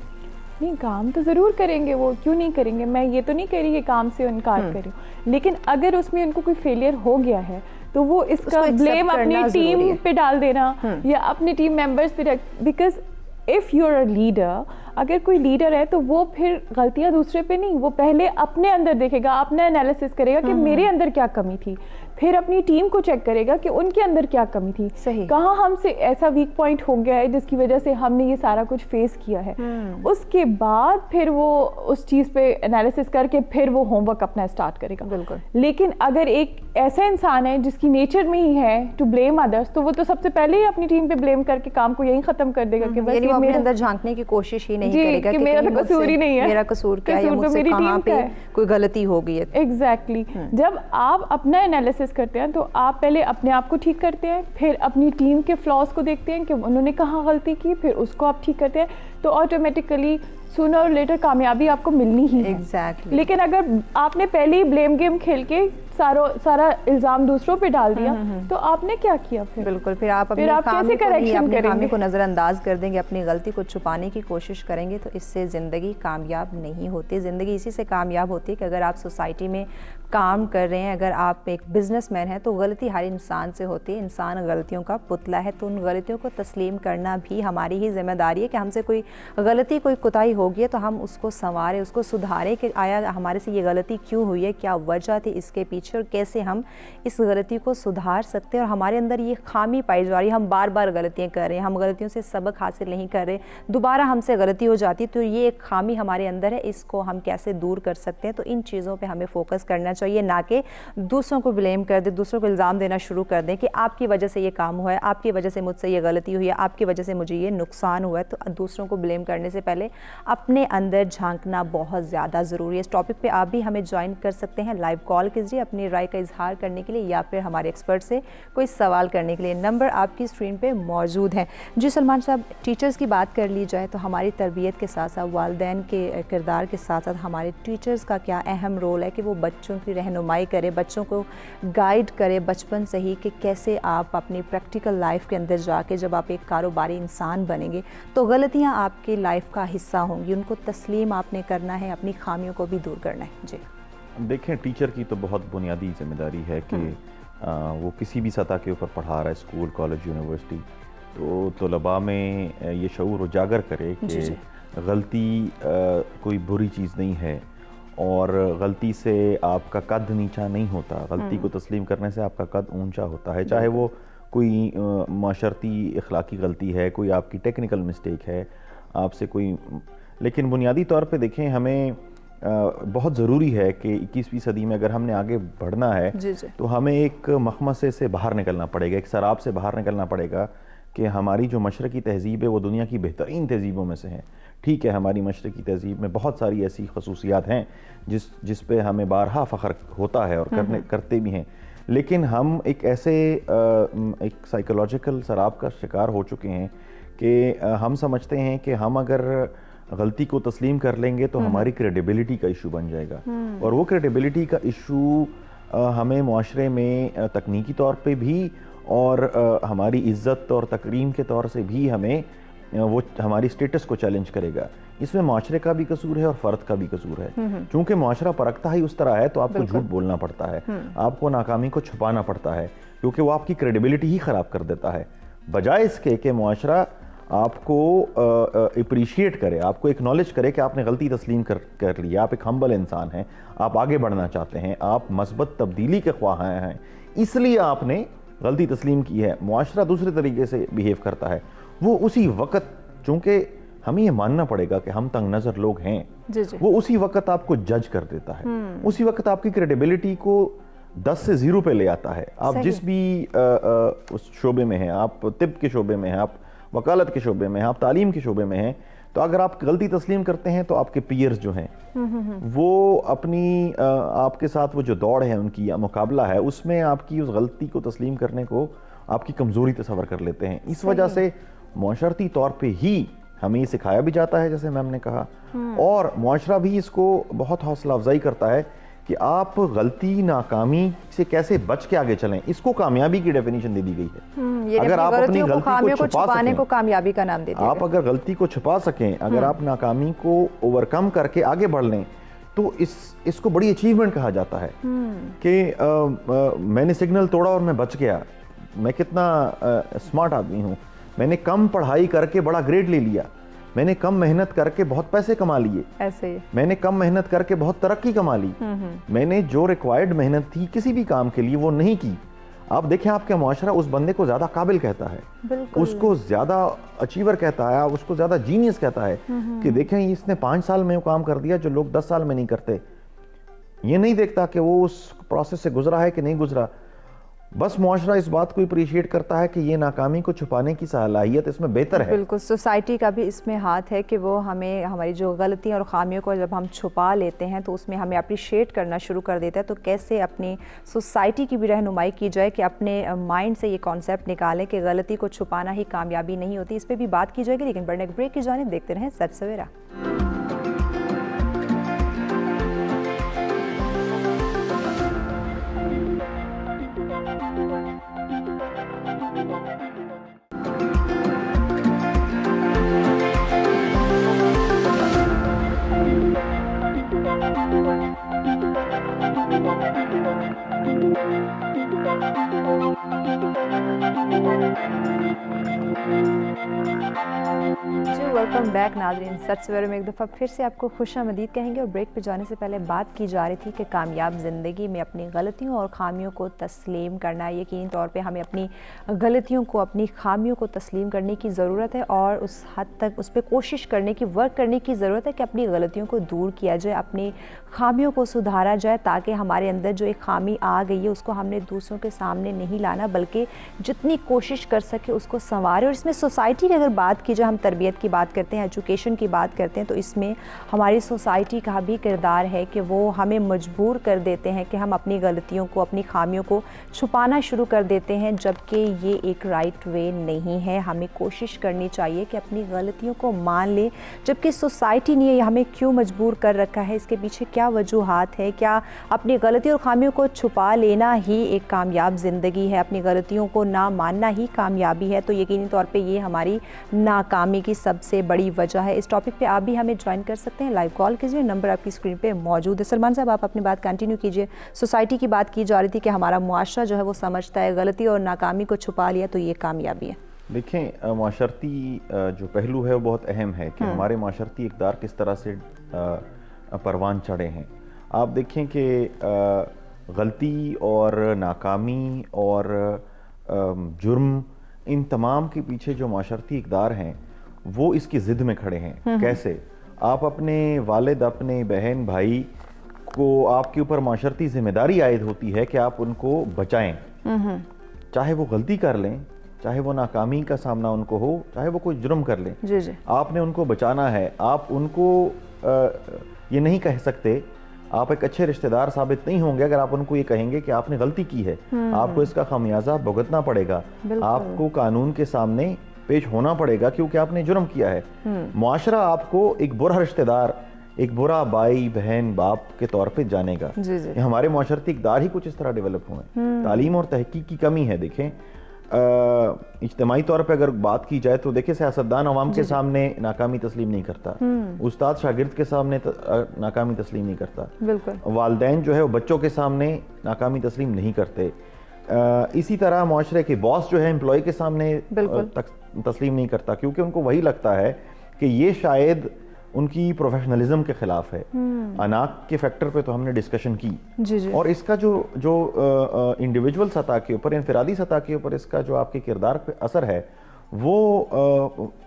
C: نہیں, کام تو ضرور کریں گے, وہ کیوں نہیں کریں گے, میں یہ تو نہیں کہہ رہی کہ کام سے انکار کریں, لیکن اگر اس میں ان کو کوئی فیلئر ہو گیا ہے تو وہ اس کا بلیم اپنی ٹیم پہ ڈال دینا یا اپنے ٹیم ممبرس پہ, because if you are a leader, اگر کوئی لیڈر ہے تو وہ پھر غلطیاں دوسرے پہ نہیں, وہ پہلے اپنے اندر دیکھے گا, اپنا انالیسس کرے گا کہ میرے اندر کیا کمی تھی, پھر اپنی ٹیم کو چیک کرے گا کہ ان کے اندر کیا کمی تھی, کہاں ہم سے ایسا ویک پوائنٹ ہو گیا ہے جس کی وجہ سے ہم نے یہ سارا کچھ فیس کیا ہے. اس کے بعد پھر وہ اس چیز پہ انالیسس کر کے پھر وہ ہوم ورک اپنا اسٹارٹ کرے گا.
B: بالکل.
C: لیکن اگر ایک ایسا انسان ہے جس کی نیچر میں ہی ہے ٹو بلیم ادرس, تو وہ تو سب سے پہلے ہی اپنی ٹیم پہ بلیم کر کے کام کو یہیں ختم کر دے گا کہ بس
B: وہ اپنے اندر جھانکنے کی کوشش ہی نہیں کرے گا کہ
C: میرا تو قصور ہی نہیں ہے,
B: میرا قصور کیا ہے, مجھ سے کہاں پہ کوئی غلطی ہو گئی ہے.
C: ایگزیکٹلی. جب آپ اپنا انالیسس کرتے ہیں تو آپ پہلے اپنے آپ کو ٹھیک کرتے ہیں, پھر اپنی ٹیم کے فلاز کو دیکھتے ہیں کہ انہوں نے کہاں غلطی کی, پھر اس کو آپ ٹھیک کرتے ہیں, تو آٹومیٹیکلی سونر اور لیٹر کامیابی آپ کو ملنی ہی ہے. لیکن اگر آپ نے پہلے ہی بلیم گیم کھیل کے سارا الزام دوسروں پہ ڈال دیا تو آپ نے کیا کیا پھر؟
B: بالکل. پھر آپ اپنے خامی کو نظر انداز کر دیں گے, اپنی غلطی کو چھپانے کی کوشش کریں گے, تو اس سے زندگی کامیاب نہیں ہوتی. زندگی اسی سے کامیاب ہوتی ہے کہ اگر آپ سوسائٹی میں کام کر رہے ہیں, اگر آپ ایک بزنس مین ہیں, تو غلطی ہر انسان سے ہوتی ہے. انسان غلطیوں کا پتلا ہے, تو ان غلطیوں کو تسلیم کرنا بھی ہماری ہی ذمہ داری ہے کہ ہم سے کوئی غلطی, کوئی کوتاہی ہوگی ہے تو ہم اس کو سنواریں, اس کو سدھاریں کہ آیا ہمارے سے یہ غلطی کیوں ہوئی ہے, کیا وجہ تھی اس کے پیچھے, اور کیسے ہم اس غلطی کو سدھار سکتے ہیں. اور ہمارے اندر یہ خامی پائی جا رہی ہے, ہم بار بار غلطیاں کر رہے ہیں, ہم غلطیوں سے سبق حاصل نہیں کر رہے, دوبارہ ہم سے غلطی ہو جاتی, تو یہ ایک خامی ہمارے اندر ہے, اس کو ہم کیسے دور کر سکتے ہیں. تو ان چیزوں پہ ہمیں فوکس کرنا چاہیے, نہ کہ دوسروں کو بلیم کر دیں, دوسروں کو الزام دینا شروع کر دیں کہ آپ کی وجہ سے یہ کام ہوا ہے, آپ کی وجہ سے مجھ سے یہ غلطی ہوئی ہے, آپ کی وجہ سے مجھے یہ نقصان ہوا ہے. تو دوسروں کو بلیم کرنے سے پہلے اپنے اندر جھانکنا بہت زیادہ ضروری ہے. اس ٹاپک پہ آپ بھی ہمیں جوائن کر سکتے ہیں لائیو کال کے ذریعے اپنی رائے کا اظہار کرنے کے لیے, یا پھر ہمارے ایکسپرٹ سے کوئی سوال کرنے کے لیے. نمبر آپ کی اسکرین پہ موجود ہیں. جی سلمان صاحب, ٹیچرز کی بات کر لی جائے تو ہماری تربیت کے ساتھ ساتھ والدین کے کردار کے ساتھ ساتھ ہمارے ٹیچرز کا کیا اہم رول ہے کہ وہ بچوں کی رہنمائی کرے, بچوں کو گائیڈ کرے بچپن سے ہی کہ کیسے آپ اپنی پریکٹیکل لائف کے اندر جا کے جب آپ ایک کاروباری انسان بنیں گے تو غلطیاں آپ کی لائف کا حصہ ہوں گی, ان کو تسلیم آپ نے کرنا ہے, اپنی خامیوں کو بھی دور کرنا ہے. جی
D: دیکھیں, ٹیچر کی تو بہت بنیادی ذمہ داری ہے کہ وہ کسی بھی سطح کے اوپر پڑھا رہا ہے, اسکول, کالج, یونیورسٹی, تو طلباء میں یہ شعور اجاگر کرے کہ غلطی کوئی بری چیز نہیں ہے, اور غلطی سے آپ کا قد نیچا نہیں ہوتا, غلطی کو تسلیم کرنے سے آپ کا قد اونچا ہوتا ہے, چاہے وہ کوئی معاشرتی اخلاقی غلطی ہے, کوئی آپ کی ٹیکنیکل مسٹیک ہے, آپ سے کوئی. لیکن بنیادی طور پہ دیکھیں, ہمیں بہت ضروری ہے کہ 21ویں صدی میں اگر ہم نے آگے بڑھنا ہے تو ہمیں ایک مخمصے سے باہر نکلنا پڑے گا, ایک سراب سے باہر نکلنا پڑے گا کہ ہماری جو مشرقی تہذیب ہے وہ دنیا کی بہترین تہذیبوں میں سے ہے. ٹھیک ہے, ہماری مشرقی تہذیب میں بہت ساری ایسی خصوصیات ہیں جس پہ ہمیں بارہا فخر ہوتا ہے اور کرتے بھی ہیں, لیکن ہم ایک ایسے ایک سائیکولوجیکل سراب کا شکار ہو چکے ہیں کہ ہم سمجھتے ہیں کہ ہم اگر غلطی کو تسلیم کر لیں گے تو ہماری کریڈیبلٹی کا ایشو بن جائے گا, اور وہ کریڈیبلٹی کا ایشو ہمیں معاشرے میں تکنیکی طور پہ بھی اور ہماری عزت اور تکریم کے طور سے بھی ہمیں وہ ہماری سٹیٹس کو چیلنج کرے گا. اس میں معاشرے کا بھی قصور ہے اور فرد کا بھی قصور ہے, چونکہ معاشرہ پرکھتا ہی اس طرح ہے تو آپ کو جھوٹ بولنا پڑتا ہے, آپ کو ناکامی کو چھپانا پڑتا ہے, کیونکہ وہ آپ کی کریڈیبلٹی ہی خراب کر دیتا ہے, بجائے اس کے کہ معاشرہ آپ کو اپریشیٹ کرے, آپ کو اکنالج کرے کہ آپ نے غلطی تسلیم کر لی, آپ ایک ہمبل انسان ہیں, آپ آگے بڑھنا چاہتے ہیں, آپ مثبت تبدیلی کے خواہاں ہیں, اس لیے آپ نے غلطی تسلیم کی ہے. معاشرہ دوسرے طریقے سے بیہیو کرتا ہے, وہ اسی وقت, چونکہ ہمیں یہ ماننا پڑے گا کہ ہم تنگ نظر لوگ ہیں, وہ اسی وقت آپ کو جج کر دیتا ہے, اسی وقت آپ کی کریڈیبلٹی کو 10 سے 0 پہ لے آتا ہے. آپ جس بھی اس شعبے میں ہیں, آپ طب کے شعبے میں ہیں, آپ وکالت کے شعبے میں ہیں, آپ تعلیم کے شعبے میں ہیں, تو اگر آپ غلطی تسلیم کرتے ہیں تو آپ کے پیئرز جو ہیں وہ اپنی آپ کے ساتھ وہ جو دوڑ ہے ان کی یا مقابلہ ہے, اس میں آپ کی اس غلطی کو تسلیم کرنے کو آپ کی کمزوری تصور کر لیتے ہیں. اس وجہ سے معاشرتی طور پہ ہی ہمیں یہ سکھایا بھی جاتا ہے, جیسے میم نے کہا, اور معاشرہ بھی اس کو بہت حوصلہ افزائی کرتا ہے کہ آپ غلطی ناکامی سے کیسے بچ کے آگے چلیں. اس کو کامیابی کی ڈیفینیشن دے دی گئی ہے. اگر آپ اپنی غلطی کو چھپا سکیں,
B: کو کامیابی کا نام دے دیا,
D: آپ اگر غلطی کو چھپا سکیں, اگر آپ ناکامی کو اوورکم کر کے آگے بڑھ لیں, تو اس کو بڑی اچیومنٹ کہا جاتا ہے کہ میں نے سگنل توڑا اور میں بچ گیا, میں کتنا اسمارٹ آدمی ہوں, میں نے کم پڑھائی کر کے بڑا گریڈ لے لیا, میں نے کم محنت کر کے بہت پیسے کما لیے,
B: ایسے ہی
D: میں نے کم محنت کر کے بہت ترقی کما لی, میں نے جو ریکوائرڈ محنت تھی کسی بھی کام کے لیے وہ نہیں کی. آپ دیکھیں آپ کا معاشرہ اس بندے کو زیادہ قابل کہتا ہے, اس کو زیادہ اچیور کہتا ہے, اس کو زیادہ جینیس کہتا ہے کہ دیکھیں اس نے 5 سال میں وہ کام کر دیا جو لوگ 10 سال میں نہیں کرتے. یہ نہیں دیکھتا کہ وہ اس پروسیس سے گزرا ہے کہ نہیں گزرا. بس معاشرہ اس بات کو اپریشیٹ کرتا ہے کہ یہ ناکامی کو چھپانے کی صلاحیت اس میں بہتر ہے.
B: بالکل, سوسائٹی کا بھی اس میں ہاتھ ہے کہ وہ ہمیں ہماری جو غلطیاں اور خامیوں کو جب ہم چھپا لیتے ہیں تو اس میں ہمیں اپریشیٹ کرنا شروع کر دیتا ہے. تو کیسے اپنی سوسائٹی کی بھی رہنمائی کی جائے کہ اپنے مائنڈ سے یہ کانسیپٹ نکالیں کہ غلطی کو چھپانا ہی کامیابی نہیں ہوتی. اس پہ بھی بات کی جائے گی, لیکن بڑھنے بریک کی جانب دیکھتے رہیں سچ سویرا. ویلکم بیک ناظرین, سچ سویرے میں ایک دفعہ پھر سے آپ کو خوش آمدید کہیں گے. اور بریک پہ جانے سے پہلے بات کی جا رہی تھی کہ کامیاب زندگی میں اپنی غلطیوں اور خامیوں کو تسلیم کرنا. یقینی طور پہ ہمیں اپنی غلطیوں کو, اپنی خامیوں کو تسلیم کرنے کی ضرورت ہے اور اس حد تک اس پہ کوشش کرنے کی, ورک کرنے کی ضرورت ہے کہ اپنی غلطیوں کو دور کیا جائے, اپنی خامیوں کو سدھارا جائے, تاکہ ہمارے اندر جو ایک خامی آ گئی ہے اس کو ہم نے دوسروں کے سامنے نہیں لانا, بلکہ جتنی کوشش کر سکے اس کو سنوارے. اور اس میں سوسائٹی کی اگر بات کی جائے, ہم تربیت کی بات کرتے ہیں, ایجوکیشن کی بات کرتے ہیں, تو اس میں ہماری سوسائٹی کا بھی کردار ہے کہ وہ ہمیں مجبور کر دیتے ہیں کہ ہم اپنی غلطیوں کو, اپنی خامیوں کو چھپانا شروع کر دیتے ہیں, جبکہ یہ ایک رائٹ وے نہیں ہے. ہمیں کوشش کرنی چاہیے کہ اپنی غلطیوں کو مان لیں, جبکہ سوسائٹی نے ہمیں کیوں مجبور کر رکھا ہے, اس کے پیچھے کیا وجوہات ہے. کیا اپنی غلطی اور خامیوں کو چھپا لینا ہی ایک کامیاب زندگی ہے, اپنی غلطیوں کو نہ ماننا ہی کامیابی ہے؟ تو یقینی طور پہ یہ ہماری ناکامی کی سب سے بڑی وجہ ہے. اس ٹاپک پہ آپ بھی ہمیں جوائن کر سکتے ہیں, لائیو کال کیجیے, نمبر آپ کی اسکرین پہ موجود ہے. سلمان صاحب, آپ اپنی بات کنٹینیو کیجیے. سوسائٹی کی بات کی جا رہی تھی کہ ہمارا معاشرہ جو ہے وہ سمجھتا ہے غلطی اور ناکامی کو چھپا لیا تو یہ کامیابی ہے.
D: دیکھیں, معاشرتی جو پہلو ہے وہ بہت اہم ہے کہ ہمارے معاشرتی اقدار کس طرح سے پروان چڑھے ہیں. آپ دیکھیں کہ غلطی اور ناکامی اور جرم, ان تمام کے پیچھے جو معاشرتی اقدار ہیں وہ اس کی ضد میں کھڑے ہیں. کیسے؟ آپ اپنے والد, اپنے بہن, بھائی کو, آپ کے اوپر معاشرتی ذمہ داری عائد ہوتی ہے کہ آپ ان کو بچائیں, چاہے وہ غلطی کر لیں, چاہے وہ ناکامی کا سامنا ان کو ہو, چاہے وہ کوئی جرم کر لیں, آپ نے ان کو بچانا ہے. آپ ان کو یہ نہیں کہہ سکتے, آپ ایک اچھے رشتہ دار ثابت نہیں ہوں گے اگر آپ ان کو یہ کہیں گے کہ آپ نے غلطی کی ہے, آپ کو اس کا خمیازہ بھگتنا پڑے گا, آپ کو قانون کے سامنے پیش ہونا پڑے گا کیونکہ آپ نے جرم کیا ہے. معاشرہ آپ کو ایک برا رشتہ دار, ایک برا بھائی, بہن, باپ کے طور پہ جانے گا. ہمارے معاشرتی اقدار ہی کچھ اس طرح ڈیولپ ہوئے ہیں. تعلیم اور تحقیق کی کمی ہے. دیکھیں, اجتماعی طور پہ اگر بات کی جائے تو دیکھیں, سیاستدان عوام کے سامنے ناکامی تسلیم نہیں کرتا, استاد شاگرد کے سامنے ناکامی تسلیم نہیں کرتا, والدین جو ہے وہ بچوں کے سامنے ناکامی تسلیم نہیں کرتے. اسی طرح معاشرے کے باس جو ہے امپلائی کے سامنے تسلیم نہیں کرتا, کیونکہ ان کو وہی لگتا ہے کہ یہ شاید ان کی پروفیشنلزم کے خلاف ہے. اناق کے فیکٹر پہ تو ہم نے ڈسکشن کی, اور اس کا جو انڈیویجول سطح کے اوپر, انفرادی سطح کے اوپر اس کا جو آپ کے کردار پہ اثر ہے وہ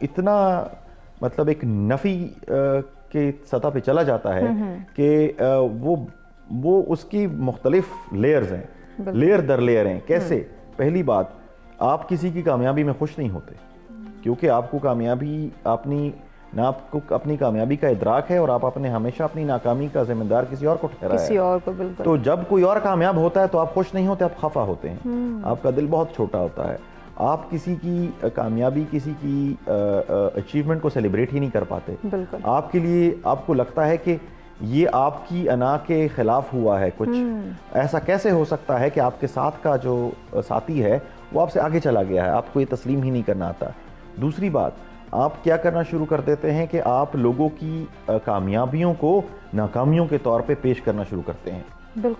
D: اتنا مطلب ایک نفی کے سطح پہ چلا جاتا ہے کہ وہ اس کی مختلف لیئرز ہیں, لیئر در لیئر ہیں. کیسے؟ پہلی بات, آپ کسی کی کامیابی میں خوش نہیں ہوتے کیونکہ آپ کو کامیابی نہ آپ کو اپنی کامیابی کا ادراک ہے, اور آپ نے ہمیشہ اپنی ناکامی کا ذمہ دار کسی اور کو ٹھہرایا ہے. تو جب کوئی اور کامیاب ہوتا ہے تو آپ خوش نہیں ہوتے, آپ خفا ہوتے ہیں, آپ کا دل بہت چھوٹا ہوتا ہے, آپ کسی کی کامیابی, کسی کی اچیومنٹ کو سیلیبریٹ ہی نہیں کر پاتے. آپ کے لیے آپ کو لگتا ہے کہ یہ آپ کی انا کے خلاف ہوا ہے کچھ. ایسا کیسے ہو سکتا ہے کہ آپ کے ساتھ کا جو ساتھی ہے وہ آپ سے آگے چلا گیا ہے, آپ کو یہ تسلیم ہی نہیں کرنا آتا. دوسری بات, آپ کیا کرنا شروع کر دیتے ہیں کہ آپ لوگوں کی کامیابیوں کو ناکامیوں کے طور پہ پیش کرنا شروع کرتے ہیں.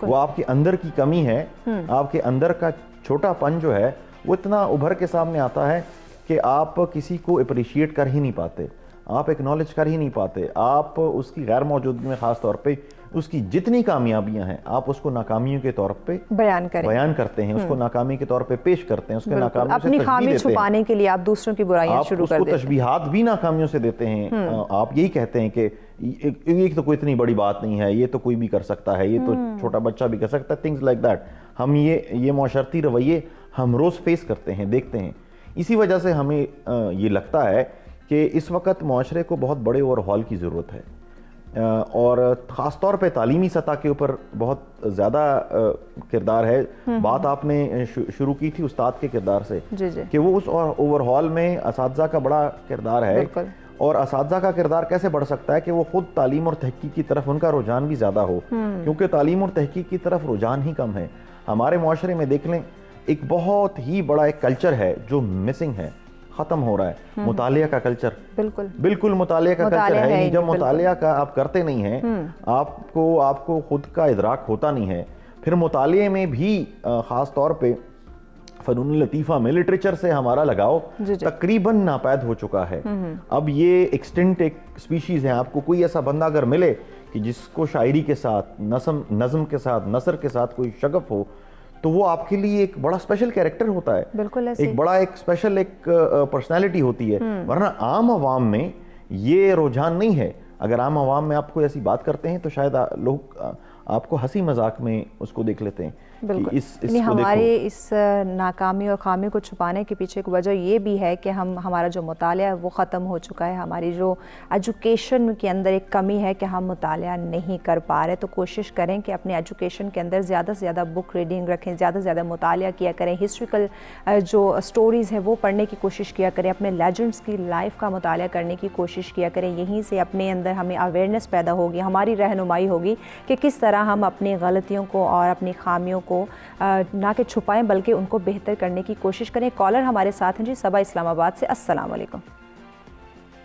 D: وہ آپ کے اندر کی کمی ہے, آپ کے اندر کا چھوٹا پن جو ہے وہ اتنا ابھر کے سامنے آتا ہے کہ آپ کسی کو اپریشیٹ کر ہی نہیں پاتے. آپ ایکنالج کر ہی نہیں پاتے. آپ اس کی غیر موجودگی میں خاص طور پہ اس کی جتنی کامیابیاں ہیں آپ اس کو ناکامیوں کے طور پہ بیان کرتے ہیں, اس کو ناکامی کے طور پہ پیش کرتے ہیں, اس کے ناکامیوں سے
B: اپنی خامی چھپانے کے لیے آپ دوسروں کی برائیاں شروع کر دیتے ہیں,
D: آپ اس کو تشبیہات بھی ناکامیوں سے دیتے ہیں. آپ یہی کہتے ہیں کہ یہ تو کوئی اتنی بڑی بات نہیں ہے, یہ تو کوئی بھی کر سکتا ہے, یہ تو چھوٹا بچہ بھی کر سکتا ہے, تھنگز لائک دیٹ. ہم یہ معاشرتی رویے ہم روز فیس کرتے ہیں, دیکھتے ہیں. اسی وجہ سے ہمیں یہ لگتا ہے کہ اس وقت معاشرے کو بہت بڑے اوور ہال کی ضرورت ہے, اور خاص طور پہ تعلیمی سطح کے اوپر بہت زیادہ کردار ہے. بات آپ نے شروع کی تھی استاد کے کردار سے کہ وہ اس اوور ہال میں اساتذہ کا بڑا کردار ہے, اور اساتذہ کا کردار کیسے بڑھ سکتا ہے کہ وہ خود تعلیم اور تحقیق کی طرف ان کا رجحان بھی زیادہ ہو, کیونکہ تعلیم اور تحقیق کی طرف رجحان ہی کم ہے. ہمارے معاشرے میں دیکھ لیں ایک بہت ہی بڑا ایک کلچر ہے جو مسنگ ہے, ختم ہو رہا ہے, مطالعہ کا کلچر. بالکل مطالعہ کا کلچر ہے نہیں. جب مطالعہ کا آپ کرتے نہیں ہیں, آپ کو خود کا ادراک ہوتا نہیں ہے, پھر مطالعے میں بھی خاص طور پہ فنون لطیفہ میں لٹریچر سے ہمارا لگاؤ تقریباً ناپید ہو چکا ہے. اب یہ ایکسٹنٹ ایک سپیشیز ہے. آپ کو کوئی ایسا بندہ اگر ملے کہ جس کو شاعری کے ساتھ, نظم کے ساتھ, نثر کے ساتھ کوئی شغف ہو, تو وہ آپ کے لیے ایک بڑا اسپیشل کیریکٹر ہوتا ہے, ایک بڑا ایک اسپیشل ایک پرسنالٹی ہوتی ہے. ورنہ عام عوام میں یہ رجحان نہیں ہے. اگر عام عوام میں آپ کو ایسی بات کرتے ہیں تو شاید لوگ آپ کو ہنسی مذاق میں اس کو دیکھ لیتے ہیں.
B: بالکل, ہمارے اس ناکامی اور خامی کو چھپانے کے پیچھے ایک وجہ یہ بھی ہے کہ ہمارا جو مطالعہ ہے وہ ختم ہو چکا ہے. ہماری جو ایجوکیشن کے اندر ایک کمی ہے کہ ہم مطالعہ نہیں کر پا رہے. تو کوشش کریں کہ اپنے ایجوکیشن کے اندر زیادہ سے زیادہ بک ریڈنگ رکھیں, زیادہ سے زیادہ مطالعہ کیا کریں, ہسٹریکل جو سٹوریز ہیں وہ پڑھنے کی کوشش کیا کریں, اپنے لیجنڈس کی لائف کا مطالعہ کرنے کی کوشش کیا کریں. یہیں سے اپنے اندر ہمیں اویئرنیس پیدا ہوگی, ہماری رہنمائی ہوگی کہ کس طرح ہم اپنی غلطیوں کو اور اپنی خامیوں کو نہ کہ چھپائیں بلکہ ان کو بہتر کرنے کی کوشش کریں. کالر ہمارے ساتھ ہیں جی صبا اسلام آباد سے. السلام علیکم.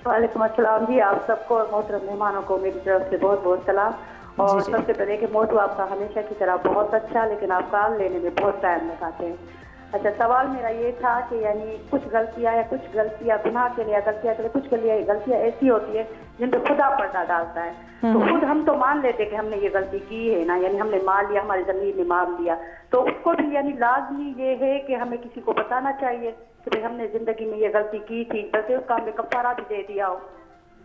F: وعلیکم السلام جی, آپ سب کو اور محترم مہمانوں کو میری طرف سے بہت بہت سلام. اور سب سے پہلے کہ موضوع آپ کا ہمیشہ کی طرح بہت اچھا, لیکن آپ کال لینے میں بہت ٹائم لگاتے ہیں. اچھا, سوال میرا یہ تھا کہ یعنی کچھ غلطیاں گناہ کے لیے, غلطیاں کے لیے کچھ غلطیاں ایسی ہوتی ہے جن پہ خدا پردہ ڈالتا ہے. تو خود ہم تو مان لیتے کہ ہم نے یہ غلطی کی ہے نا, یعنی ہم نے مان لیا, ہماری ضمیر نے مان لیا, تو اس کو بھی یعنی لازمی یہ ہے کہ ہمیں کسی کو بتانا چاہیے کہ ہم نے زندگی میں یہ غلطی کی تھی, بلکہ اس کا ہمیں کفارہ بھی دے دیا ہو.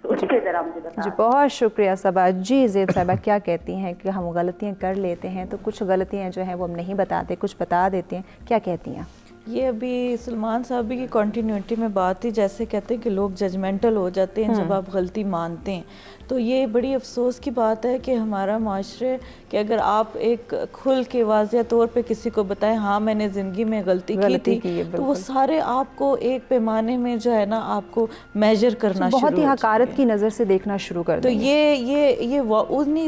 F: تو اس کے ذرا مجھے بتائیں.
B: جی بہت شکریہ صبا. جی زید صاحبہ کیا کہتی ہیں کہ ہم غلطیاں کر لیتے ہیں تو کچھ غلطیاں جو ہیں وہ ہم نہیں بتاتے, کچھ بتا دیتے ہیں, کیا کہتی ہیں؟
A: یہ ابھی سلمان صاحب کی کنٹینیوٹی میں بات تھی, جیسے کہتے ہیں کہ لوگ ججمنٹل ہو جاتے ہیں جب آپ غلطی مانتے ہیں. تو یہ بڑی افسوس کی بات ہے کہ ہمارا معاشرے کہ اگر آپ ایک کھل کے واضح طور پہ کسی کو بتائیں ہاں میں نے زندگی میں غلطی کی تھی, تو وہ سارے آپ کو ایک پیمانے میں جو ہے نا آپ کو میجر کرنا شروع,
B: بہت ہی حقارت کی نظر سے دیکھنا شروع کر
A: دیں. تو یہ انہی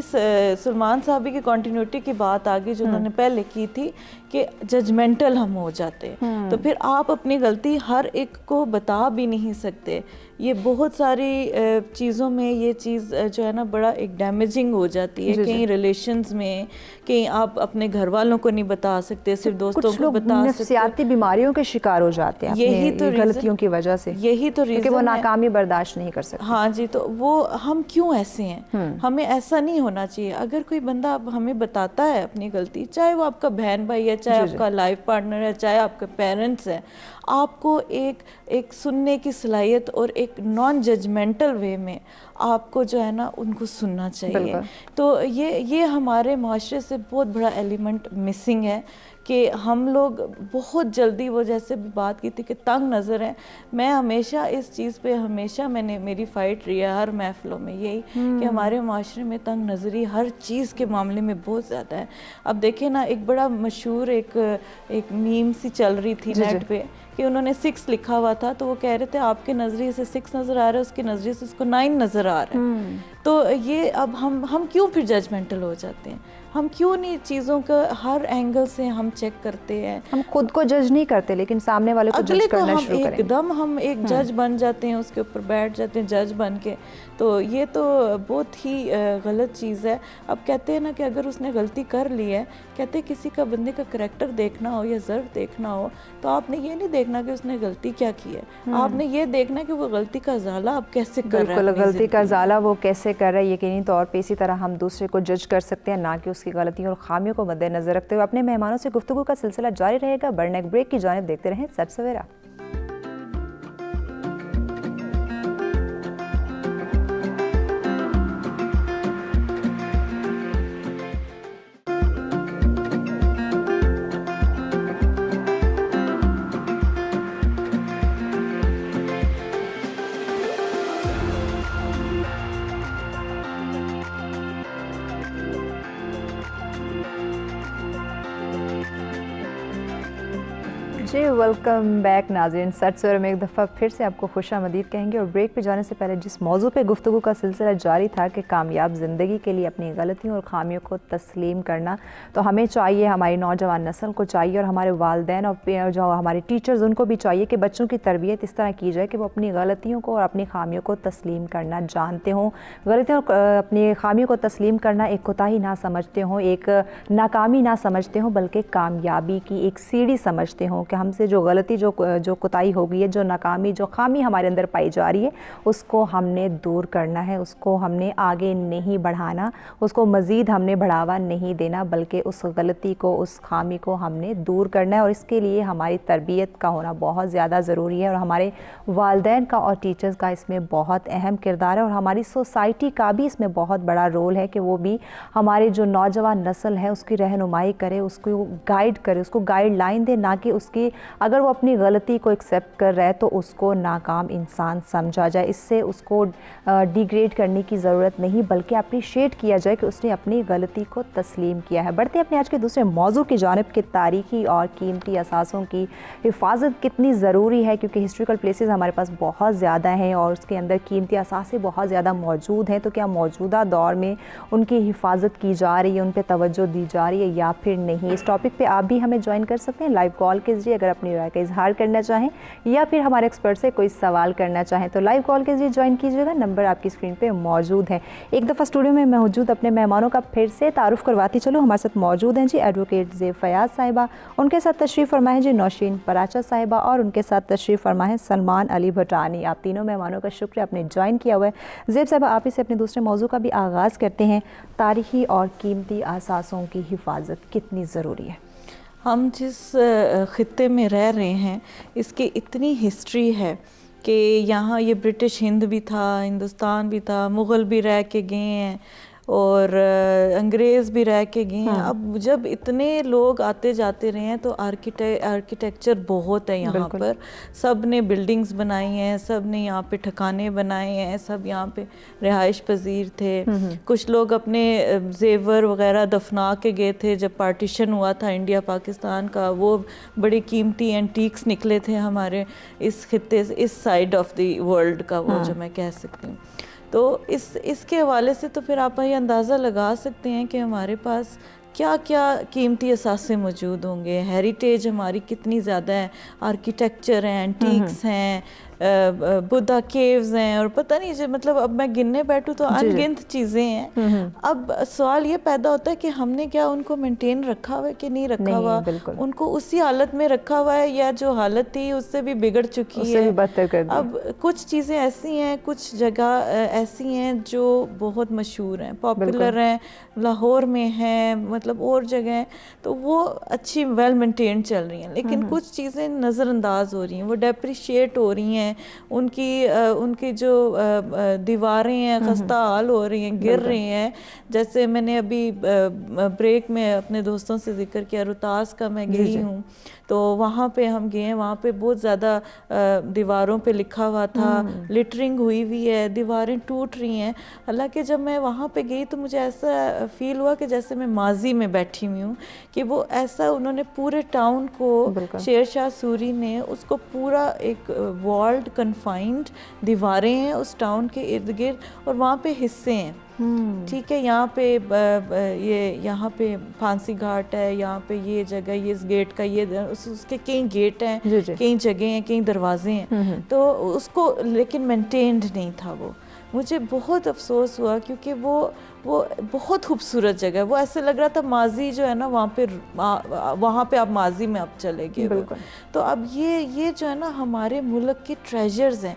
A: سلمان صاحبی کی کنٹینیوٹی کی بات آگے جو انہوں نے پہلے کی تھی کہ ججمنٹل ہم ہو جاتے ہیں, تو پھر آپ اپنی غلطی ہر ایک کو بتا بھی نہیں سکتے. یہ بہت ساری چیزوں میں یہ چیز جو ہے نا بڑا ایک ڈیمیجنگ ہو جاتی ہے. کہیں ریلیشنز میں, کہیں آپ اپنے گھر والوں کو نہیں بتا سکتے, صرف دوستوں کو بتا سکتے.
B: نفسیاتی بیماریوں کے شکار ہو جاتے ہیں
A: یہی تو
B: غلطیوں کی وجہ سے,
A: یہی تو ریزن
B: کہ وہ ناکامی برداشت نہیں کر سکتے.
A: ہاں جی, تو وہ ہم کیوں ایسے ہیں؟ ہمیں ایسا نہیں ہونا چاہیے. اگر کوئی بندہ ہمیں بتاتا ہے اپنی غلطی, چاہے وہ آپ کا بہن بھائی ہے, چاہے آپ کا لائف پارٹنر ہے, چاہے آپ کے پیرنٹس ہیں, آپ کو ایک سننے کی صلاحیت اور ایک نان ججمنٹل وے میں آپ کو جو ہے نا ان کو سننا چاہیے. تو یہ ہمارے معاشرے سے بہت بڑا ایلیمنٹ مسنگ ہے کہ ہم لوگ بہت جلدی, وہ جیسے بھی بات کی تھی کہ تنگ نظر ہیں. میں ہمیشہ اس چیز پہ میری فائٹ رہی ہے ہر محفلوں میں یہی کہ ہمارے معاشرے میں تنگ نظری ہر چیز کے معاملے میں بہت زیادہ ہے. اب دیکھیں نا, ایک بڑا مشہور ایک میم سی چل رہی تھی نیٹ پہ کہ انہوں نے 6 لکھا ہوا تھا, تو وہ کہہ رہے تھے آپ کے نظریے سے 6 نظر آ رہا ہے, اس کے نظریے سے اس کو 9 نظر آ رہا ہے. تو یہ اب ہم کیوں پھر ججمنٹل ہو جاتے ہیں؟ ہم کیوں نہیں چیزوں کا ہر اینگل سے ہم چیک کرتے ہیں؟
B: ہم خود کو جج نہیں کرتے لیکن سامنے والے کو جج کرنا شروع کریں گے.
A: ایک دم ہم ایک جج بن جاتے ہیں، اس کے اوپر بیٹھ جاتے ہیں جج بن کے. تو یہ تو بہت ہی غلط چیز ہے. اب کہتے ہیں نا کہ اگر اس نے غلطی کر لی ہے، کہتے ہیں کسی کا بندے کا کریکٹر دیکھنا ہو یا ضرور دیکھنا ہو تو آپ نے یہ نہیں دیکھنا کہ اس نے غلطی کیا کی ہے، آپ نے یہ دیکھنا کہ وہ غلطی کا ازالہ آپ کیسے کر رہے ہیں.
B: بالکل، غلطی کا ازالہ وہ کیسے کر رہا ہے. یقینی طور پہ اسی طرح ہم دوسرے کو جج کر سکتے ہیں، نہ کہ اس کی غلطیوں اور خامیوں کو مد نظر رکھتے ہوئے. اپنے مہمانوں سے گفتگو کا سلسلہ جاری رہے گا. بڑھنے ایک بریک کی جانب دیکھتے رہیں سچ سویرا. جی ویلکم بیک ناظرین. سچ سویرا میں ایک دفعہ پھر سے آپ کو خوش آمدید کہیں گے. اور بریک پہ جانے سے پہلے جس موضوع پہ گفتگو کا سلسلہ جاری تھا کہ کامیاب زندگی کے لیے اپنی غلطیوں اور خامیوں کو تسلیم کرنا، تو ہمیں چاہیے، ہماری نوجوان نسل کو چاہیے اور ہمارے والدین اور جو ہمارے ٹیچرز ان کو بھی چاہیے کہ بچوں کی تربیت اس طرح کی جائے کہ وہ اپنی غلطیوں کو اور اپنی خامیوں کو تسلیم کرنا جانتے ہوں. غلطیوں اپنی خامیوں کو تسلیم کرنا ایک کوتاہی نہ سمجھتے ہوں، ایک ناکامی نہ سمجھتے ہوں، بلکہ کامیابی کی ایک سیڑھی سمجھتے ہوں کہ ہم سے جو غلطی جو کوتاہی ہو گئی ہے، جو ناکامی، جو خامی ہمارے اندر پائی جا رہی ہے، اس کو ہم نے دور کرنا ہے، اس کو ہم نے آگے نہیں بڑھانا، اس کو مزید ہم نے بڑھاوا نہیں دینا، بلکہ اس غلطی کو، اس خامی کو ہم نے دور کرنا ہے. اور اس کے لیے ہماری تربیت کا ہونا بہت زیادہ ضروری ہے اور ہمارے والدین کا اور ٹیچرز کا اس میں بہت اہم کردار ہے. اور ہماری سوسائٹی کا بھی اس میں بہت بڑا رول ہے کہ وہ بھی ہمارے جو نوجوان نسل ہے اس کی رہنمائی کرے، اس کو گائیڈ کرے، اس کو گائیڈ لائن دے، نہ کہ اس کی اگر وہ اپنی غلطی کو ایکسیپٹ کر رہا ہے تو اس کو ناکام انسان سمجھا جائے. اس سے اس کو ڈیگریڈ کرنے کی ضرورت نہیں، بلکہ اپریشیٹ کیا جائے کہ اس نے اپنی غلطی کو تسلیم کیا ہے. بڑھتے اپنے آج کے دوسرے موضوع کی جانب کہ تاریخی اور قیمتی اثاثوں کی حفاظت کتنی ضروری ہے، کیونکہ ہسٹوریکل پلیسز ہمارے پاس بہت زیادہ ہیں اور اس کے اندر قیمتی اثاثے بہت زیادہ موجود ہیں. تو کیا موجودہ دور میں ان کی حفاظت کی جا رہی ہے، ان پہ توجہ دی جا رہی ہے یا پھر نہیں؟ اس ٹاپک پہ آپ بھی ہمیں جوائن کر سکتے ہیں لائیو کال کے ذریعے اگر اپنی رائے کا اظہار کرنا چاہیں یا پھر ہمارے ایکسپرٹ سے کوئی سوال کرنا چاہیں تو لائیو کال کے ذریعے جوائن کیجیے گا. نمبر آپ کی اسکرین پہ موجود ہے. ایک دفعہ اسٹوڈیو میں موجود اپنے مہمانوں کا پھر سے تعارف کرواتی چلو. ہمارے ساتھ موجود ہیں جی ایڈوکیٹ زیب فیاض صاحبہ، ان کے ساتھ تشریف فرما ہے جی نوشین پراچا صاحبہ، اور ان کے ساتھ تشریف فرما ہے سلمان علی بھٹانی. آپ تینوں مہمانوں کا شکریہ آپ نے جوائن کیا ہوا ہے. زیب صاحبہ آپ سے اپنے دوسرے موضوع کا بھی آغاز کرتے ہیں. تاریخی اور قیمتی اثاثوں کی حفاظت کتنی ضروری ہے؟
A: ہم جس خطے میں رہ رہے ہیں اس کی اتنی ہسٹری ہے کہ یہاں یہ برٹش ہند بھی تھا، ہندوستان بھی تھا، مغل بھی رہ کے گئے ہیں اور انگریز بھی رہ کے گئے ہیں. اب جب اتنے لوگ آتے جاتے رہے ہیں تو آرکیٹیکچر بہت ہے یہاں پر. سب نے بلڈنگز بنائی ہیں، سب نے یہاں پہ ٹھکانے بنائے ہیں، سب یہاں پہ رہائش پذیر تھے. کچھ لوگ اپنے زیور وغیرہ دفنا کے گئے تھے جب پارٹیشن ہوا تھا انڈیا پاکستان کا، وہ بڑے قیمتی اینٹیکس نکلے تھے ہمارے اس خطے سے، اس سائڈ آف دی ورلڈ کا، وہ جو میں کہہ سکتی ہوں. تو اس کے حوالے سے تو پھر آپ یہ اندازہ لگا سکتے ہیں کہ ہمارے پاس کیا کیا قیمتی اثاثے موجود ہوں گے. ہیریٹیج ہماری کتنی زیادہ ہے، آرکیٹیکچر ہیں، اینٹیکس ہیں، بدھا کیوز ہیں، اور پتہ نہیں مطلب اب میں گننے بیٹھوں تو انگنت چیزیں ہیں. اب سوال یہ پیدا ہوتا ہے کہ ہم نے کیا ان کو مینٹین رکھا ہوا ہے کہ نہیں رکھا ہوا، ان کو اسی حالت میں رکھا ہوا ہے یا جو حالت تھی اس سے بھی بگڑ چکی ہے. اب کچھ چیزیں ایسی ہیں، کچھ جگہ ایسی ہیں جو بہت مشہور ہیں، پاپولر ہیں، لاہور میں ہیں، مطلب اور جگہ ہیں، تو وہ اچھی ویل مینٹین چل رہی ہیں. لیکن کچھ چیزیں نظر انداز ہو رہی ہیں، وہ ڈیپریشیٹ ہو رہی ہیں، ان کی جو دیواریں ہیں خستہ حال ہو رہی ہیں، گر رہی ہیں. جیسے میں نے ابھی بریک میں اپنے دوستوں سے ذکر کیا، روہتاس کا میں گئی ہوں تو وہاں پہ ہم گئے ہیں، وہاں پہ بہت زیادہ دیواروں پہ لکھا ہوا تھا، لٹرنگ ہوئی ہوئی ہے، دیواریں ٹوٹ رہی ہیں. حالانکہ جب میں وہاں پہ گئی تو مجھے ایسا فیل ہوا کہ جیسے میں ماضی میں بیٹھی ہوئی ہوں، کہ وہ ایسا انہوں نے پورے ٹاؤن کو، شیر شاہ سوری نے اس کو پورا ایک وال والڈ کنفائنڈ دیواریں ہیں اس ٹاؤن کے ارد گرد, اور وہاں پہ حصے ہیں, ٹھیک ہے, یہاں پہ یہاں پہ پھانسی گھاٹ ہے, یہاں پہ یہ جگہ, یہ اس گیٹ کا یہ اس کے کئی گیٹ ہیں, کئی جگہیں ہیں, کئی دروازے ہیں, تو اس کو لیکن مینٹینڈ نہیں تھا. وہ مجھے بہت افسوس ہوا کیونکہ وہ بہت خوبصورت جگہ ہے. وہ ایسے لگ رہا تھا ماضی جو ہے نا وہاں پہ اب ماضی میں اب چلے گئے. تو اب یہ جو ہے نا ہمارے ملک کے ٹریجرز ہیں,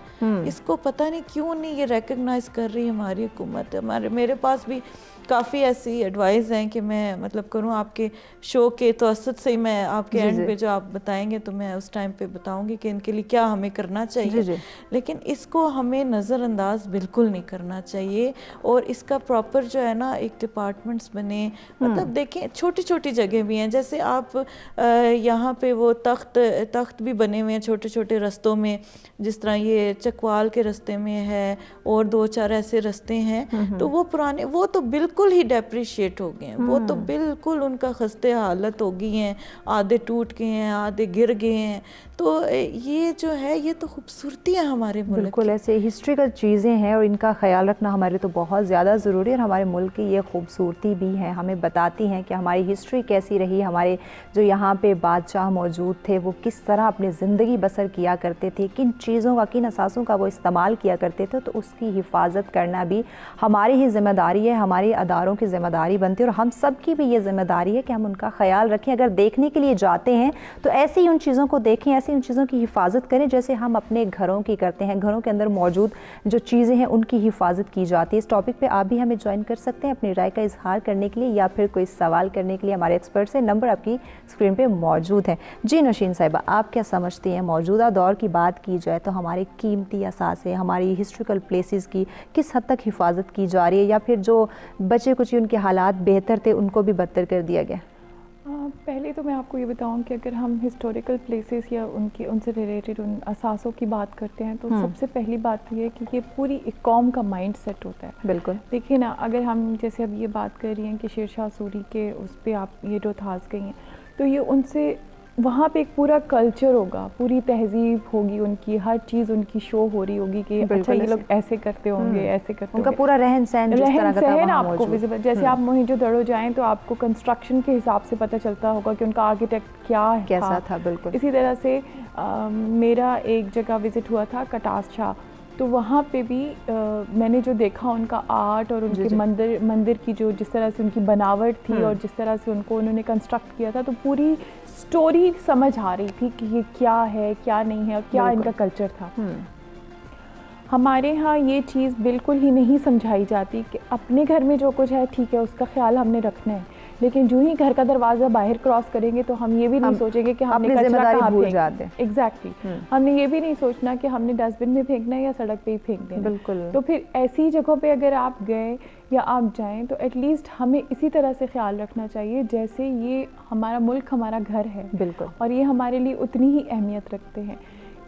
A: اس کو پتہ نہیں کیوں نہیں یہ ریکگنائز کر رہی ہماری حکومت. میرے پاس بھی کافی ایسی ایڈوائز ہیں کہ میں مطلب کروں آپ کے شو کے توسط سے ہی, میں آپ کے اینڈ پہ جو آپ بتائیں گے تو میں اس ٹائم پہ بتاؤں گی کہ ان کے لیے کیا ہمیں کرنا چاہیے. لیکن اس کو ہمیں نظر انداز بالکل نہیں کرنا چاہیے, اور اس کا پراپر جو ہے نا ایک ڈپارٹمنٹس بنے. مطلب دیکھیں چھوٹی چھوٹی جگہ بھی ہیں, جیسے آپ یہاں پہ وہ تخت بھی بنے ہوئے ہیں چھوٹے چھوٹے رستوں میں, جس طرح یہ چکوال کے رستے میں ہے اور 2-4 ایسے رستے ہیں, تو وہ پرانے, وہ تو بالکل ہی ڈیپریشیٹ ہو گئے ہیں, وہ تو بالکل ان کا خستے حالت ہو گئی ہیں, آدھے ٹوٹ گئے ہیں, آدھے گر گئے ہیں. تو یہ جو ہے یہ تو خوبصورتی ہے ہمارے ملک.
B: بالکل ایسے ہسٹریکل چیزیں ہیں اور ان کا خیال رکھنا ہمارے تو بہت زیادہ ضروری ہے, اور ہمارے ملک کی یہ خوبصورتی بھی ہے, ہمیں بتاتی ہیں کہ ہماری ہسٹری کیسی رہی, ہمارے جو یہاں پہ بادشاہ موجود تھے وہ کس طرح اپنی زندگی بسر کیا کرتے تھے, کن چیزوں کا, کن اثاثوں کا وہ استعمال کیا کرتے تھے. تو اس کی حفاظت کرنا بھی ہماری ہی ذمہ داری ہے, ہمارے اداروں کی ذمہ داری بنتی ہے, اور ہم سب کی بھی یہ ذمہ داری ہے کہ ہم ان کا خیال رکھیں. اگر دیکھنے کے لیے جاتے ہیں تو ایسے ہی ان چیزوں کو دیکھیں, ایسے ان چیزوں کی حفاظت کریں جیسے ہم اپنے گھروں کی کرتے ہیں. گھروں کے اندر موجود جو چیزیں ہیں ان کی حفاظت کی جاتی ہے. اس ٹاپک پہ آپ بھی ہمیں جوائن کر سکتے ہیں اپنی رائے کا اظہار کرنے کے لیے, یا پھر کوئی سوال کرنے کے لیے ہمارے ایکسپرٹ سے. نمبر آپ کی اسکرین پہ موجود ہے. جی نوشین صاحبہ, آپ کیا سمجھتی ہیں موجودہ دور کی بات کی جائے تو ہمارے قیمتی اثاثے, ہماری ہسٹوریکل پلیسز کی کس حد تک حفاظت کی جا رہی ہے, یا پھر جو بچے کچھ ان کے حالات بہتر تھے ان کو بھی بدتر کر دیا گیا؟
C: پہلے تو میں آپ کو یہ بتاؤں کہ اگر ہم ہسٹوریکل پلیسز یا ان سے ریلیٹڈ ان اثاثوں کی بات کرتے ہیں تو سب سے پہلی بات یہ ہے کہ یہ پوری ایک قوم کا مائنڈ سیٹ ہوتا ہے.
B: بالکل
C: دیکھیے نا, اگر ہم جیسے اب یہ بات کر رہی ہیں کہ شیر شاہ سوری کے اس پہ آپ یہ روہتاس گئی ہیں, تو یہ ان سے وہاں پہ ایک پورا کلچر ہوگا, پوری تہذیب ہوگی ان کی, ہر چیز ان کی شو ہو رہی ہوگی کہ اچھا یہ لوگ ایسے کرتے ہوں گے, ایسے کرتے ہوں گے.
B: ان کا پورا رہن سہن
C: آپ کو ویزیبل, جیسے آپ موہنجو دڑو جائیں تو آپ کو کنسٹرکشن کے حساب سے پتہ چلتا ہوگا کہ ان کا آرکیٹیکٹ کیسا تھا. بالکل اسی طرح سے میرا ایک جگہ وزٹ ہوا تھا کٹاس شاہ, تو وہاں پہ بھی میں نے جو دیکھا ان کا آرٹ اور ان کے مندر کی جو جس طرح سے ان کی بناوٹ تھی اور جس طرح سے ان کو انہوں نے کنسٹرکٹ کیا تھا, تو پوری سٹوری سمجھ آ رہی تھی کہ یہ کیا ہے, کیا نہیں ہے, اور کیا ان کا کلچر تھا. ہمارے ہاں یہ چیز بالکل ہی نہیں سمجھائی جاتی کہ اپنے گھر میں جو کچھ ہے ٹھیک ہے اس کا خیال ہم نے رکھنا ہے, لیکن جو ہی گھر کا دروازہ باہر کراس کریں گے تو ہم یہ بھی نہیں سوچیں گے کہ ہم نے کچرا کہاں پھینکنا ہے. ایگزیکٹلی, ہم نے یہ بھی نہیں سوچنا کہ ہم نے ڈسٹ بن میں پھینکنا ہے یا سڑک پہ ہی پھینک دینا. بالکل. تو پھر ایسی جگہوں پہ اگر آپ گئے یا آپ جائیں تو ایٹ لیسٹ ہمیں اسی طرح سے خیال رکھنا چاہیے جیسے یہ ہمارا ملک ہمارا گھر ہے. بالکل. اور یہ ہمارے لیے اتنی ہی اہمیت رکھتے ہیں.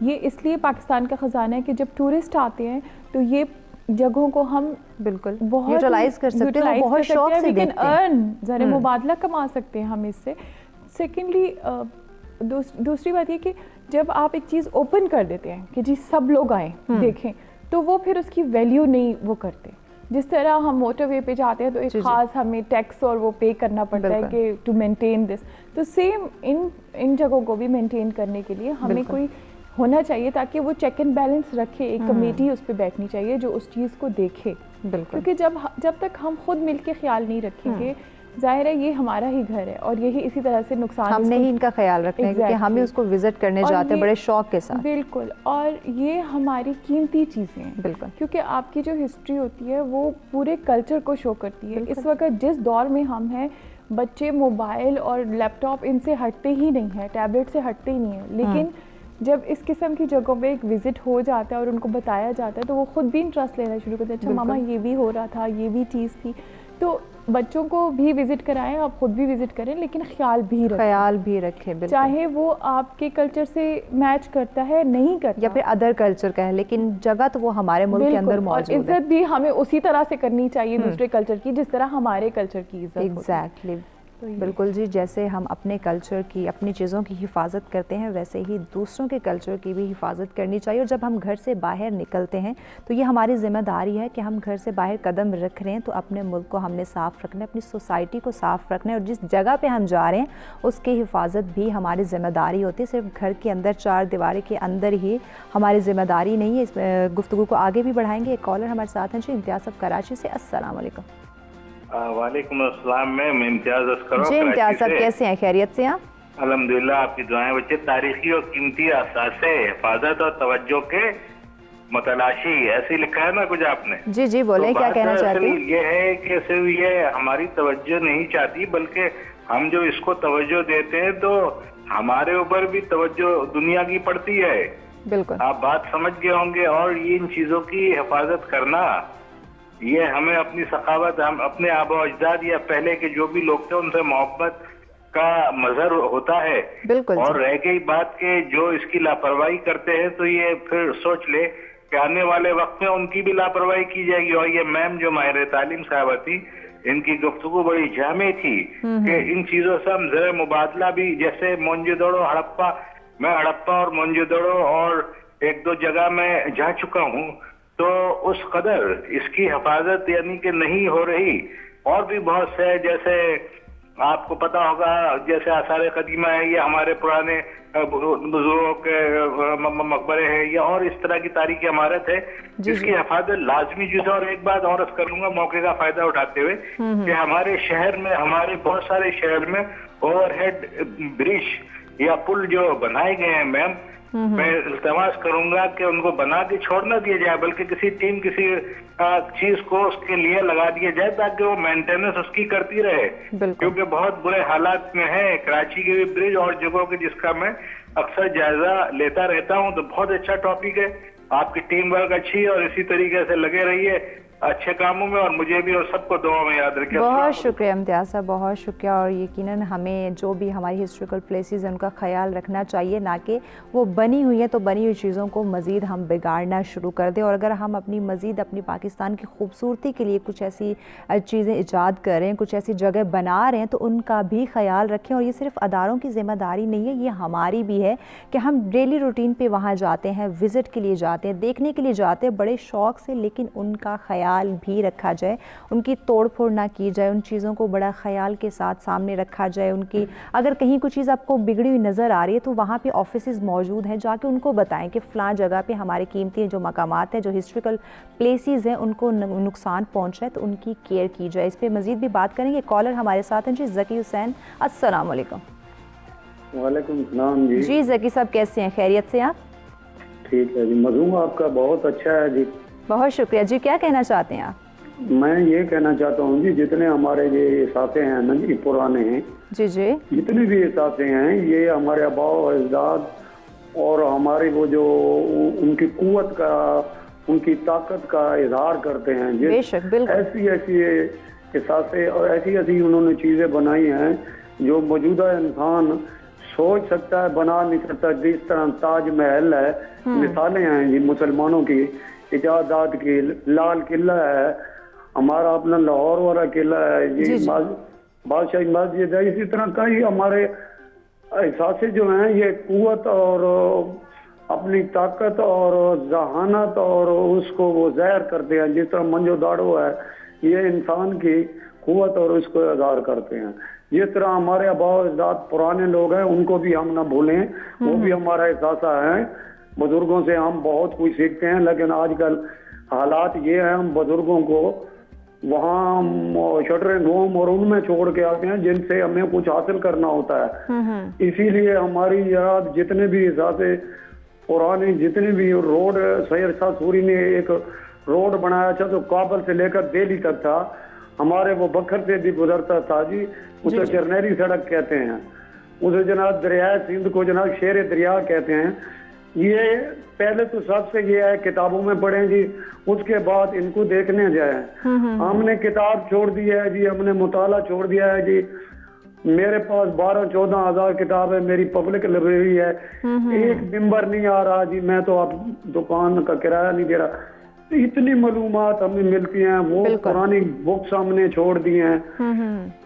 C: یہ اس لیے پاکستان کا خزانہ ہے کہ جب ٹورسٹ آتے ہیں تو یہ جگہوں کو ہم بالکل بہت یوٹیلائز کر سکتے ہیں, بہت شوق سے دیکھتے ہیں, ذرا مبادلہ کما سکتے ہیں ہم اس سے. سیکنڈلی دوسری بات یہ کہ جب آپ ایک چیز اوپن کر دیتے ہیں کہ جی سب لوگ آئیں دیکھیں, تو وہ پھر اس کی ویلیو نہیں وہ کرتے. جس طرح ہم موٹر وے پہ جاتے ہیں تو ایک خاص ہمیں ٹیکس اور وہ پے کرنا پڑتا ہے کہ ٹو مینٹین دس, تو سیم ان جگہوں کو بھی مینٹین کرنے کے لیے ہمیں کوئی ہونا چاہیے تاکہ وہ چیک اینڈ بیلنس رکھے. ایک کمیٹی اس پہ بیٹھنی چاہیے جو اس چیز کو دیکھے. بالکل. کیونکہ جب تک ہم خود مل کے خیال نہیں رکھیں گے, ظاہر ہے یہ ہمارا ہی گھر ہے اور یہی اسی طرح سے نقصان
B: ہم نے ہی ان کا خیال رکھنا ہے کیونکہ ہم ہی اس کو وزٹ کرنے جاتے ہیں بڑے شوق کے ساتھ.
C: بالکل. اور یہ ہماری قیمتی چیزیں ہیں. بالکل. کیونکہ آپ کی جو ہسٹری ہوتی ہے وہ پورے کلچر کو شو کرتی ہے. اس وقت جس دور میں ہم ہیں, بچے موبائل اور لیپ ٹاپ ان سے ہٹتے ہی نہیں ہیں, ٹیبلٹ سے ہٹتے ہی نہیں ہیں, لیکن جب اس قسم کی جگہوں پہ ایک وزٹ ہو جاتا ہے اور ان کو بتایا جاتا ہے تو وہ خود بھی انٹرسٹ لینا شروع کرتے ہیں. اچھا ماما یہ بھی ہو رہا تھا, یہ بھی چیز تھی. تو بچوں کو بھی وزٹ کرائیں, آپ خود بھی وزٹ کریں, لیکن خیال بھی رکھیں. چاہے وہ آپ کے کلچر سے میچ کرتا ہے نہیں کرتا
B: یا پھر ادر کلچر کا ہے, لیکن جگہ تو وہ ہمارے ملک کے اندر موجود ہے.
C: اور عزت بھی ہمیں اسی طرح سے کرنی چاہیے دوسرے کلچر کی جس طرح ہمارے کلچر کی عزت.
B: ایگزیکٹلی. بالکل جی، جیسے ہم اپنے کلچر کی، اپنی چیزوں کی حفاظت کرتے ہیں ویسے ہی دوسروں کے کلچر کی بھی حفاظت کرنی چاہیے. اور جب ہم گھر سے باہر نکلتے ہیں تو یہ ہماری ذمہ داری ہے کہ ہم گھر سے باہر قدم رکھ رہے ہیں تو اپنے ملک کو ہم نے صاف رکھنا ہے، اپنی سوسائٹی کو صاف رکھنا ہے، اور جس جگہ پہ ہم جا رہے ہیں اس کی حفاظت بھی ہماری ذمہ داری ہوتی ہے. صرف گھر کے اندر چار دیوارے کے اندر ہی ہماری ذمہ داری نہیں ہے. اس گفتگو کو آگے بھی بڑھائیں گے. ایک کالر ہمارے ساتھ ہیں جی، امتیاز صاحب کراچی سے. السلام علیکم.
G: وعلیکم السلام. میں امتیاز
B: جی امتیاز صاحب کیسے ہیں؟ خیریت سے ہیں؟
G: الحمدللہ، آپ کی دعائیں. بچے تاریخی اور قیمتی اثاثے حفاظت اور توجہ کے متلاشی، ایسے لکھا ہے نا کچھ آپ نے؟
B: جی جی بولیں، کیا کہنا چاہتے ہیں؟
G: یہ ہے کہ صرف یہ ہماری توجہ نہیں چاہتی، بلکہ ہم جو اس کو توجہ دیتے ہیں تو ہمارے اوپر بھی توجہ دنیا کی پڑتی ہے.
B: بالکل
G: آپ بات سمجھ گئے ہوں گے. اور ان چیزوں کی حفاظت کرنا، یہ ہمیں اپنی ثقافت، ہم اپنے آبا و اجداد یا پہلے کے جو بھی لوگ تھے ان سے محبت کا مظہر ہوتا ہے.
B: بالکل.
G: اور رہ گئی بات کہ جو اس کی لاپرواہی کرتے ہیں تو یہ پھر سوچ لے کہ آنے والے وقت میں ان کی بھی لاپرواہی کی جائے گی. اور یہ میم جو ماہر تعلیم صاحبہ تھی، ان کی گفتگو بڑی جامع تھی کہ ان چیزوں سے ہم زر مبادلہ بھی، جیسے مونجودڑو ہڑپا، میں ہڑپا اور مونجودڑو اور ایک دو جگہ میں جا چکا ہوں، تو اس قدر اس کی حفاظت یعنی کہ نہیں ہو رہی. اور بھی بہت سے، جیسے آپ کو پتا ہوگا، جیسے آثار قدیمہ ہے، یہ ہمارے پرانے بزرگوں کے مقبرے ہیں، یا اور اس طرح کی تاریخی عمارت ہے جس کی حفاظت لازمی چیز ہے. اور ایک بات اور عرض کروں گا موقع کا فائدہ اٹھاتے ہوئے کہ ہمارے شہر میں، ہمارے بہت سارے شہر میں اوور ہیڈ برج یا پل جو بنائے گئے ہیں میم، میں التماس کروں گا کہ ان کو بنا کے چھوڑ نہ دیا جائے، بلکہ کسی ٹیم کسی چیز کو اس کے لیے لگا دیا جائے تاکہ وہ مینٹیننس اس کی کرتی رہے. کیونکہ بہت برے حالات میں ہے کراچی کے بھی برج اور جگہوں کے، جس کا میں اکثر جائزہ لیتا رہتا ہوں. تو بہت اچھا ٹاپک ہے، آپ کی ٹیم ورک اچھی ہے اور اسی طریقے سے لگے رہیے اچھے کاموں میں، اور مجھے بھی اور سب کو دعا میں یاد رکھیں.
B: بہت شکریہ امتیاز صاحب، بہت شکریہ. اور یقیناً ہمیں جو بھی ہماری ہسٹوریکل پلیسز ہیں ان کا خیال رکھنا چاہیے، نہ کہ وہ بنی ہوئی ہیں تو بنی ہوئی چیزوں کو مزید ہم بگاڑنا شروع کر دیں. اور اگر ہم اپنی مزید اپنی پاکستان کی خوبصورتی کے لیے کچھ ایسی چیزیں ایجاد کر رہے ہیں، کچھ ایسی جگہ بنا رہے ہیں، تو ان کا بھی خیال رکھیں. اور یہ صرف اداروں کی ذمہ داری نہیں ہے، یہ ہماری بھی ہے کہ ہم ڈیلی روٹین پہ وہاں جاتے ہیں، وزٹ کے لیے جاتے ہیں، دیکھنے کے لیے جاتے ہیں بڑے شوق سے، لیکن ان کا خیال بھی رکھا جائے، ان کی توڑ پھوڑ نہ کی جائے، ان چیزوں کو بڑا خیال کے ساتھ سامنے رکھا جائے. ان کی اگر کہیں کوئی چیز آپ کو بگڑی ہوئی نظر آ رہی ہے تو وہاں پہ آفیسز موجود ہیں، جا کے ان کو بتائیں کہ فلاں جگہ پہ ہمارے قیمتی جو مقامات ہیں، جو ہسٹوریکل پلیسز ہیں، ان کو نقصان پہنچا ہے تو ان کی کیئر کی جائے. اس پہ مزید بھی بات کریں گے. کالر ہمارے ساتھ ہیں جی، ذکی حسین. السلام علیکم.
H: وعلیکم السلام جی.
B: جی ذکی صاحب کیسے ہیں؟ خیریت سے آپ؟
H: ٹھیک ہے جی. مضمون آپ کا بہت اچھا ہے جی.
B: بہت شکریہ جی. کیا کہنا چاہتے ہیں آپ؟
H: میں یہ کہنا چاہتا ہوں جی، جتنے ہمارے یہ اثاثے ہیں نا جی، پرانے ہیں
B: جی جی،
H: جتنے بھی اثاثے ہیں، یہ ہمارے آباء و اجداد اور ہمارے وہ جو ان کی قوت کا، ان کی طاقت کا اظہار کرتے ہیں.
B: بے شک، بالکل.
H: ایسی ایسی اثاثے اور ایسی ایسی انہوں نے چیزیں بنائی ہیں جو موجودہ انسان سوچ سکتا ہے، بنا نہیں سکتا. جس طرح تاج محل ہے، مثالیں ہیں جی مسلمانوں کی ایجادات کی. لال قلعہ ہے ہمارا، اپنا لاہور والا قلعہ ہے، یہ بادشاہی مسجد ہے. اسی طرح کئی ہمارے احساسے جو ہیں یہ قوت اور اپنی طاقت اور ذہانت اور اس کو وہ ظاہر کرتے ہیں. جس طرح منجو داڑو ہے، یہ انسان کی قوت اور اس کو اظہار کرتے ہیں. جس طرح ہمارے آباء و اجداد پرانے لوگ ہیں، ان کو بھی ہم نہ بھولیں، وہ بھی ہمارا احساسہ ہے. بزرگوں سے ہم بہت کچھ سیکھتے ہیں، لیکن آج کل حالات یہ ہیں ہم بزرگوں کو وہاں شٹرنگ ہوم اور ان میں چھوڑ کے آتے ہیں جن سے ہمیں کچھ حاصل کرنا ہوتا ہے. اسی لیے ہماری یاد جتنے بھی اثاثے پرانے، جتنے بھی روڈ، سید شاہ سوری نے ایک روڈ بنایا تھا تو کابل سے لے کر دہلی تک تھا، ہمارے وہ بکھر سے بھی گزرتا تھا جی، اسے چرنیری سڑک کہتے ہیں. اسے جناب دریائے سندھ کو جناب شیر دریا کہتے ہیں. یہ پہلے تو سب سے یہ ہے کتابوں میں پڑھیں جی، اس کے بعد ان کو دیکھنے جائیں. ہم نے کتاب چھوڑ دی ہے جی، ہم نے مطالعہ چھوڑ دیا ہے جی. میرے پاس 12-14 ہزار کتاب ہے، میری پبلک لائبریری ہے. ایک ممبر نہیں آ رہا جی، میں تو اب دکان کا کرایہ نہیں دے رہا. اتنی معلومات ہمیں ملتی ہیں، وہ پرانی بکس ہم نے چھوڑ دی ہیں.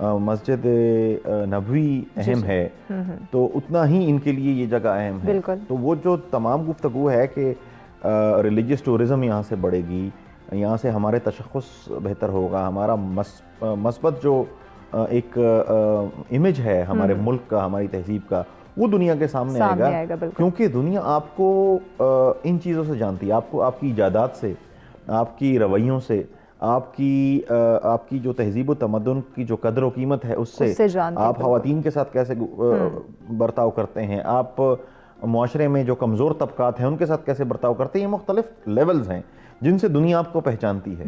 D: مسجد نبوی اہم ہے تو اتنا ہی ان کے لیے یہ جگہ اہم ہے. تو وہ جو تمام گفتگو ہے کہ ریلیجیس ٹورزم یہاں سے بڑھے گی, یہاں سے ہمارے تشخص بہتر ہوگا, ہمارا مثبت جو ایک امیج ہے ہمارے ملک کا, ہماری تہذیب کا, وہ دنیا کے سامنے آئے گا, کیونکہ دنیا آپ کو ان چیزوں سے جانتی ہے, آپ کو آپ کی ایجادات سے, آپ کی رویوں سے, آپ کی جو تہذیب و تمدن کی جو قدر و قیمت ہے اس سے, آپ خواتین کے ساتھ کیسے برتاؤ کرتے ہیں, آپ معاشرے میں جو کمزور طبقات ہیں ان کے ساتھ کیسے برتاؤ کرتے ہیں, یہ مختلف لیولز ہیں جن سے دنیا آپ کو پہچانتی ہے.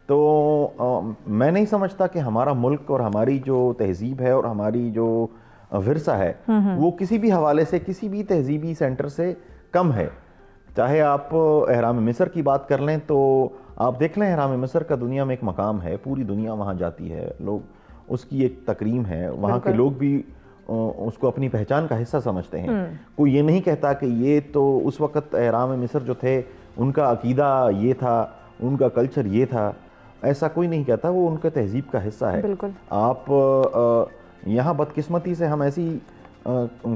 D: تو میں نہیں سمجھتا کہ ہمارا ملک اور ہماری جو تہذیب ہے اور ہماری جو ورثہ ہے وہ کسی بھی حوالے سے کسی بھی تہذیبی سینٹر سے کم ہے. چاہے آپ احرام مصر کی بات کر لیں تو آپ دیکھ لیں احرام مصر کا دنیا میں ایک مقام ہے, پوری دنیا وہاں جاتی ہے, لوگ اس کی ایک تکریم ہے, وہاں کے لوگ بھی اس کو اپنی پہچان کا حصہ سمجھتے ہیں. کوئی یہ نہیں کہتا کہ یہ تو اس وقت احرام مصر جو تھے ان کا عقیدہ یہ تھا, ان کا کلچر یہ تھا, ایسا کوئی نہیں کہتا, وہ ان کے تہذیب کا حصہ ہے. آپ یہاں بدقسمتی سے ہم ایسی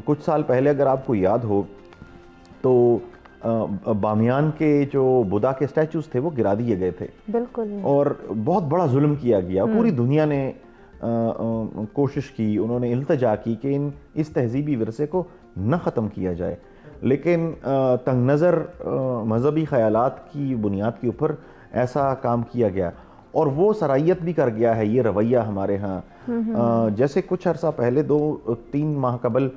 D: کچھ سال پہلے اگر آپ کو یاد ہو تو بامیان کے جو بدھا کے اسٹیچوز تھے وہ گرا دیے گئے تھے, اور بہت بڑا ظلم کیا گیا. پوری دنیا نے کوشش کی, انہوں نے التجا کی کہ اس تہذیبی ورثے کو نہ ختم کیا جائے, لیکن تنگ نظر مذہبی خیالات کی بنیاد کے اوپر ایسا کام کیا گیا, اور وہ صلاحیت بھی کر گیا ہے یہ رویہ ہمارے ہاں. جیسے کچھ عرصہ پہلے 2-3 ماہ قبل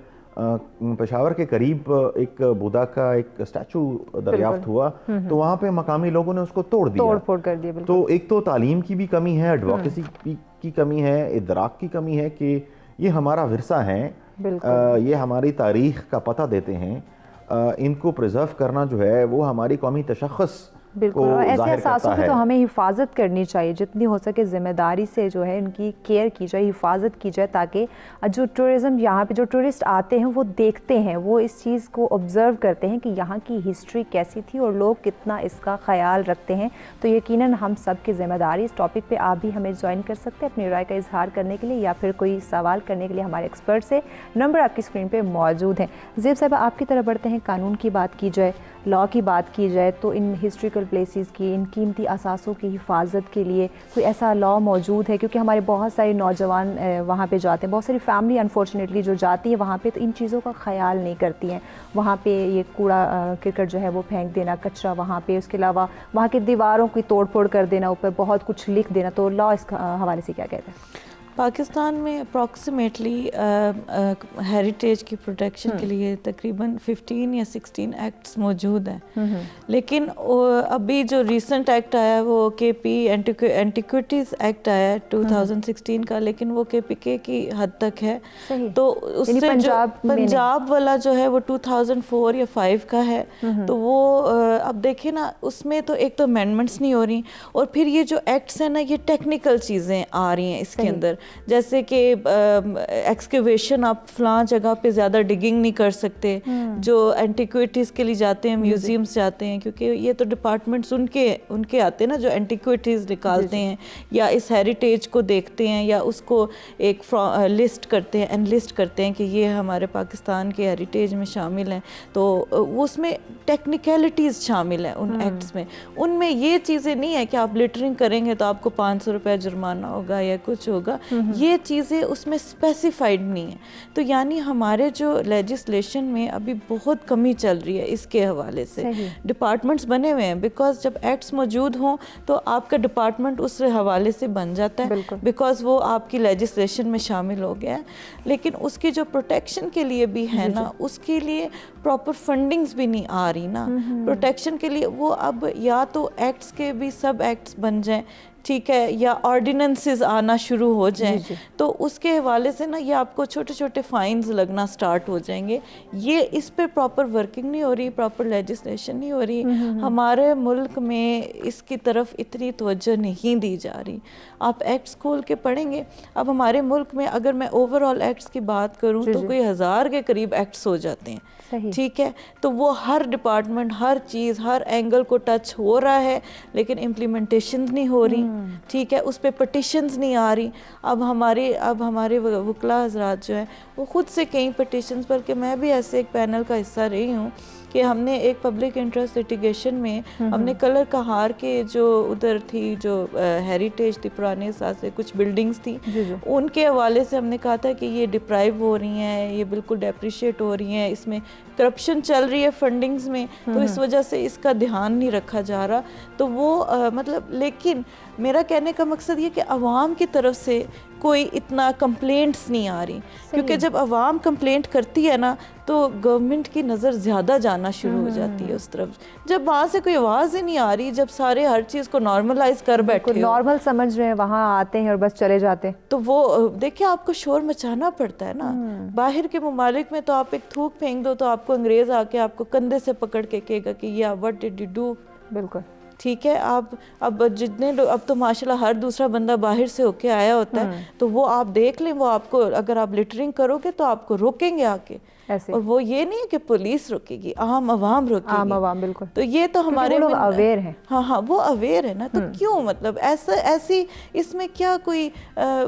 D: پشاور کے قریب ایک بدھا کا ایک اسٹیچو دریافت ہوا, تو وہاں پہ مقامی لوگوں نے اس کو توڑ دیا. تو ایک تو تعلیم کی بھی کمی ہے, ایڈوکیسی کی کمی ہے, ادراک کی کمی ہے کہ یہ ہمارا ورثہ ہے, یہ ہماری تاریخ کا پتہ دیتے ہیں, ان کو پریزرو کرنا جو ہے وہ ہماری قومی تشخص
B: بالکل. اور ایسے اثاثوں کی تو ہمیں حفاظت کرنی چاہیے, جتنی ہو سکے ذمہ داری سے جو ہے ان کی کیئر کی جائے, حفاظت کی جائے, تاکہ جو ٹورزم یہاں پہ جو ٹورسٹ آتے ہیں وہ دیکھتے ہیں, وہ اس چیز کو آبزرو کرتے ہیں کہ یہاں کی ہسٹری کیسی تھی اور لوگ کتنا اس کا خیال رکھتے ہیں. تو یقیناً ہم سب کی ذمہ داری. اس ٹاپک پہ آپ بھی ہمیں جوائن کر سکتے ہیں اپنی رائے کا اظہار کرنے کے لیے, یا پھر کوئی سوال کرنے کے لیے ہمارے ایکسپرٹ سے. نمبر آپ کی اسکرین پہ موجود ہیں. زیب صاحبہ آپ کی طرف بڑھتے ہیں. قانون کی بات کی جائے, لا کی بات کی جائے, تو ان ہسٹوریکل پلیسز کی, ان قیمتی اثاثوں کی حفاظت کے لیے کوئی ایسا لا موجود ہے؟ کیونکہ ہمارے بہت سارے نوجوان وہاں پہ جاتے ہیں, بہت ساری فیملی انفارچونیٹلی جو جاتی ہے وہاں پہ تو ان چیزوں کا خیال نہیں کرتی ہیں. وہاں پہ یہ کوڑا کرکٹ جو ہے وہ پھینک دینا, کچرا وہاں پہ, اس کے علاوہ وہاں کی دیواروں کی توڑ پھوڑ کر دینا, اوپر بہت کچھ لکھ دینا. تو لا اس حوالے سے کیا کہتے ہیں؟
A: پاکستان میں اپروکسیمیٹلی ہیریٹیج کی پروٹیکشن کے لیے تقریباً 15 یا 16 ایکٹس موجود ہیں, لیکن ابھی جو ریسنٹ ایکٹ آیا ہے وہ کے پی اینٹیکوٹیز ایکٹ آیا ہے 2016 کا, لیکن وہ کے پی کے کی حد تک ہے. تو اس سے پنجاب والا جو ہے وہ 2004 یا 5 کا ہے. تو وہ اب دیکھیں نا, اس میں تو ایک تو امینڈمنٹس نہیں ہو رہی, اور پھر یہ جو ایکٹس ہیں نا یہ ٹیکنیکل چیزیں آ رہی ہیں اس کے اندر, جیسے کہ ایکسکیویشن آپ فلاں جگہ پہ زیادہ ڈگنگ نہیں کر سکتے. جو اینٹیکویٹیز کے لیے جاتے ہیں, میوزیمز جاتے ہیں, کیونکہ یہ تو ڈپارٹمنٹس ان کے آتے ہیں نا جو اینٹیکویٹیز نکالتے ہیں یا اس ہیریٹیج کو دیکھتے ہیں یا اس کو ایک لسٹ کرتے ہیں, انلسٹ کرتے ہیں کہ یہ ہمارے پاکستان کے ہیریٹیج میں شامل ہیں. تو اس میں ٹیکنیکلٹیز شامل ہیں ان ایکٹس میں. ان میں یہ چیزیں نہیں ہے کہ آپ لٹرنگ کریں گے تو آپ کو 500 روپے جرمانہ ہوگا یا کچھ ہوگا, یہ چیزیں اس میں اسپیسیفائڈ نہیں ہیں. تو یعنی ہمارے جو لیجسلیشن میں ابھی بہت کمی چل رہی ہے اس کے حوالے سے. ڈپارٹمنٹس بنے ہوئے ہیں, بیکاز جب ایکٹس موجود ہوں تو آپ کا ڈپارٹمنٹ اس حوالے سے بن جاتا ہے, بیکاز وہ آپ کی لیجسلیشن میں شامل ہو گیا ہے. لیکن اس کی جو پروٹیکشن کے لیے بھی ہے نا, اس کے لیے پراپر فنڈنگز بھی نہیں آ رہی نا پروٹیکشن کے لیے. وہ اب یا تو ایکٹس کے بھی سب ایکٹس بن جائیں, ٹھیک ہے, یا آرڈیننسز آنا شروع ہو جائیں, تو اس کے حوالے سے نا یہ آپ کو چھوٹے چھوٹے فائنز لگنا سٹارٹ ہو جائیں گے. یہ اس پہ پراپر ورکنگ نہیں ہو رہی, پراپر لیجسلیشن نہیں ہو رہی. ہمارے ملک میں اس کی طرف اتنی توجہ نہیں دی جا رہی. آپ ایکٹس کھول کے پڑھیں گے, اب ہمارے ملک میں اگر میں اوور آل ایکٹس کی بات کروں تو کوئی 1000 کے قریب ایکٹس ہو جاتے ہیں, ٹھیک ہے. تو وہ ہر ڈپارٹمنٹ, ہر چیز, ہر اینگل کو ٹچ ہو رہا ہے, لیکن امپلیمنٹیشن نہیں ہو رہی. ٹھیک ہے, اس پہ پٹیشنز نہیں آ رہی. اب ہمارے وکلا حضرات جو ہیں وہ خود سے کئی پٹیشنز, بلکہ میں بھی ایسے ایک پینل کا حصہ رہی ہوں کہ ہم نے ایک پبلک انٹرسٹ لیٹیگیشن میں ہم نے کلر کہار کے جو ادھر تھی جو ہیریٹیج تھی پرانے سے کچھ بلڈنگز تھی, ان کے حوالے سے ہم نے کہا تھا کہ یہ ڈپرائیو ہو رہی ہیں, یہ بالکل ڈیپریشیٹ ہو رہی ہیں, اس میں کرپشن چل رہی ہے فنڈنگز میں, تو اس وجہ سے اس کا دھیان نہیں رکھا جا رہا. تو وہ مطلب, لیکن میرا کہنے کا مقصد یہ کہ عوام کی طرف سے کوئی اتنا کمپلینٹس نہیں آ رہی, کیونکہ جب عوام کمپلینٹ کرتی ہے نا تو گورنمنٹ کی نظر زیادہ جانا شروع ہو جاتی ہے اس طرف. جب وہاں سے کوئی آواز ہی نہیں آ رہی, جب سارے ہر چیز کو نارملائز کر بیٹھے
B: نارمل سمجھ رہے ہیں, وہاں آتے ہیں اور بس چلے جاتے ہیں,
A: تو وہ دیکھیں آپ کو شور مچانا پڑتا ہے نا. باہر کے ممالک میں تو آپ ایک تھوک پھینک دو تو آپ کو انگریز آ کے آپ کو کندھے سے پکڑ کے کہے گا کہ یا وٹ ڈڈ یو ڈو.
B: بالکل
A: ٹھیک ہے, اب جتنے لوگ, اب تو ماشاءاللہ ہر دوسرا بندہ باہر سے ہو کے آیا ہوتا ہے, تو وہ آپ دیکھ لیں, وہ آپ کو اگر آپ لٹرنگ کرو گے تو آپ کو روکیں گے آ کے ایسے. اور وہ یہ نہیں ہے کہ پولیس روکے گی, عام عوام روکے گی,
B: عام عوام. بالکل.
A: تو یہ تو ہمارے
B: لوگ اویئر ہیں.
A: ہاں وہ اویئر ہے نا, تو کیوں مطلب ایسی اس میں کیا کوئی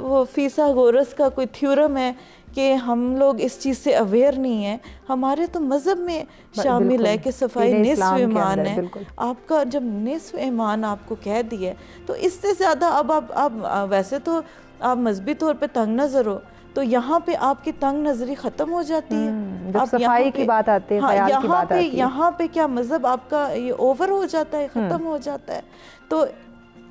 A: وہ فیثاغورس کا کوئی تھیورم ہے کہ ہم لوگ اس چیز سے اویئر نہیں ہیں. ہمارے تو مذہب میں شامل ہے کہ صفائی نصف ایمان ہے. آپ کا جب نصف ایمان آپ کو کہہ دیا تو اس سے زیادہ اب ویسے تو آپ مذہبی طور پہ تنگ نظر ہو, تو یہاں پہ آپ کی تنگ نظری ختم ہو جاتی ہے.
B: جب صفائی کی بات آتی ہے, خیال کی بات آتی ہے,
A: یہاں پہ کیا مذہب آپ کا یہ اوور ہو جاتا ہے, ختم ہو جاتا ہے. تو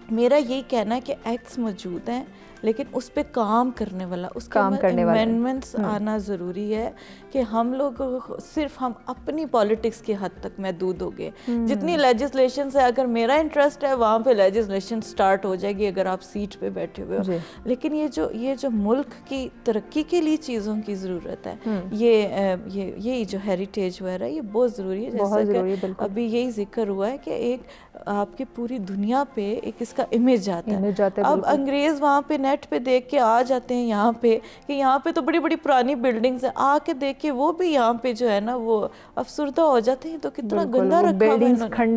A: میرا یہی کہنا ہے کہ ایکٹس موجود ہیں, لیکن اس پہ کام کرنے والا, اس کا امینڈمنٹس آنا ضروری ہے کہ ہم لوگ صرف ہم اپنی پالیٹکس کی حد تک محدود ہو گئے. جتنی لیجسلیشنز ہے, اگر میرا انٹرسٹ ہے وہاں پہ لیجسلیشن سٹارٹ ہو جائے گی اگر آپ سیٹ پہ بیٹھے ہوئے ہو, لیکن یہ جو ملک کی ترقی کے لیے چیزوں کی ضرورت ہے, یہ جو ہیریٹیج وغیرہ یہ بہت ضروری ہے. جیسا کہ ابھی یہی ذکر ہوا ہے کہ ایک آپ کی پوری دنیا پہ ایک اس کا امیج آتا ہے. اب انگریز وہاں پہ نیٹ پہ دیکھ کے آ جاتے ہیں یہاں پہ کہ یہاں پہ تو بڑی بڑی پرانی بلڈنگز ہیں, آ کے دیکھ کے وہ بھی یہاں پہ جو ہے نا وہ افسردہ ہو جاتے ہیں. تو کتنا گندہ رکھا ہوا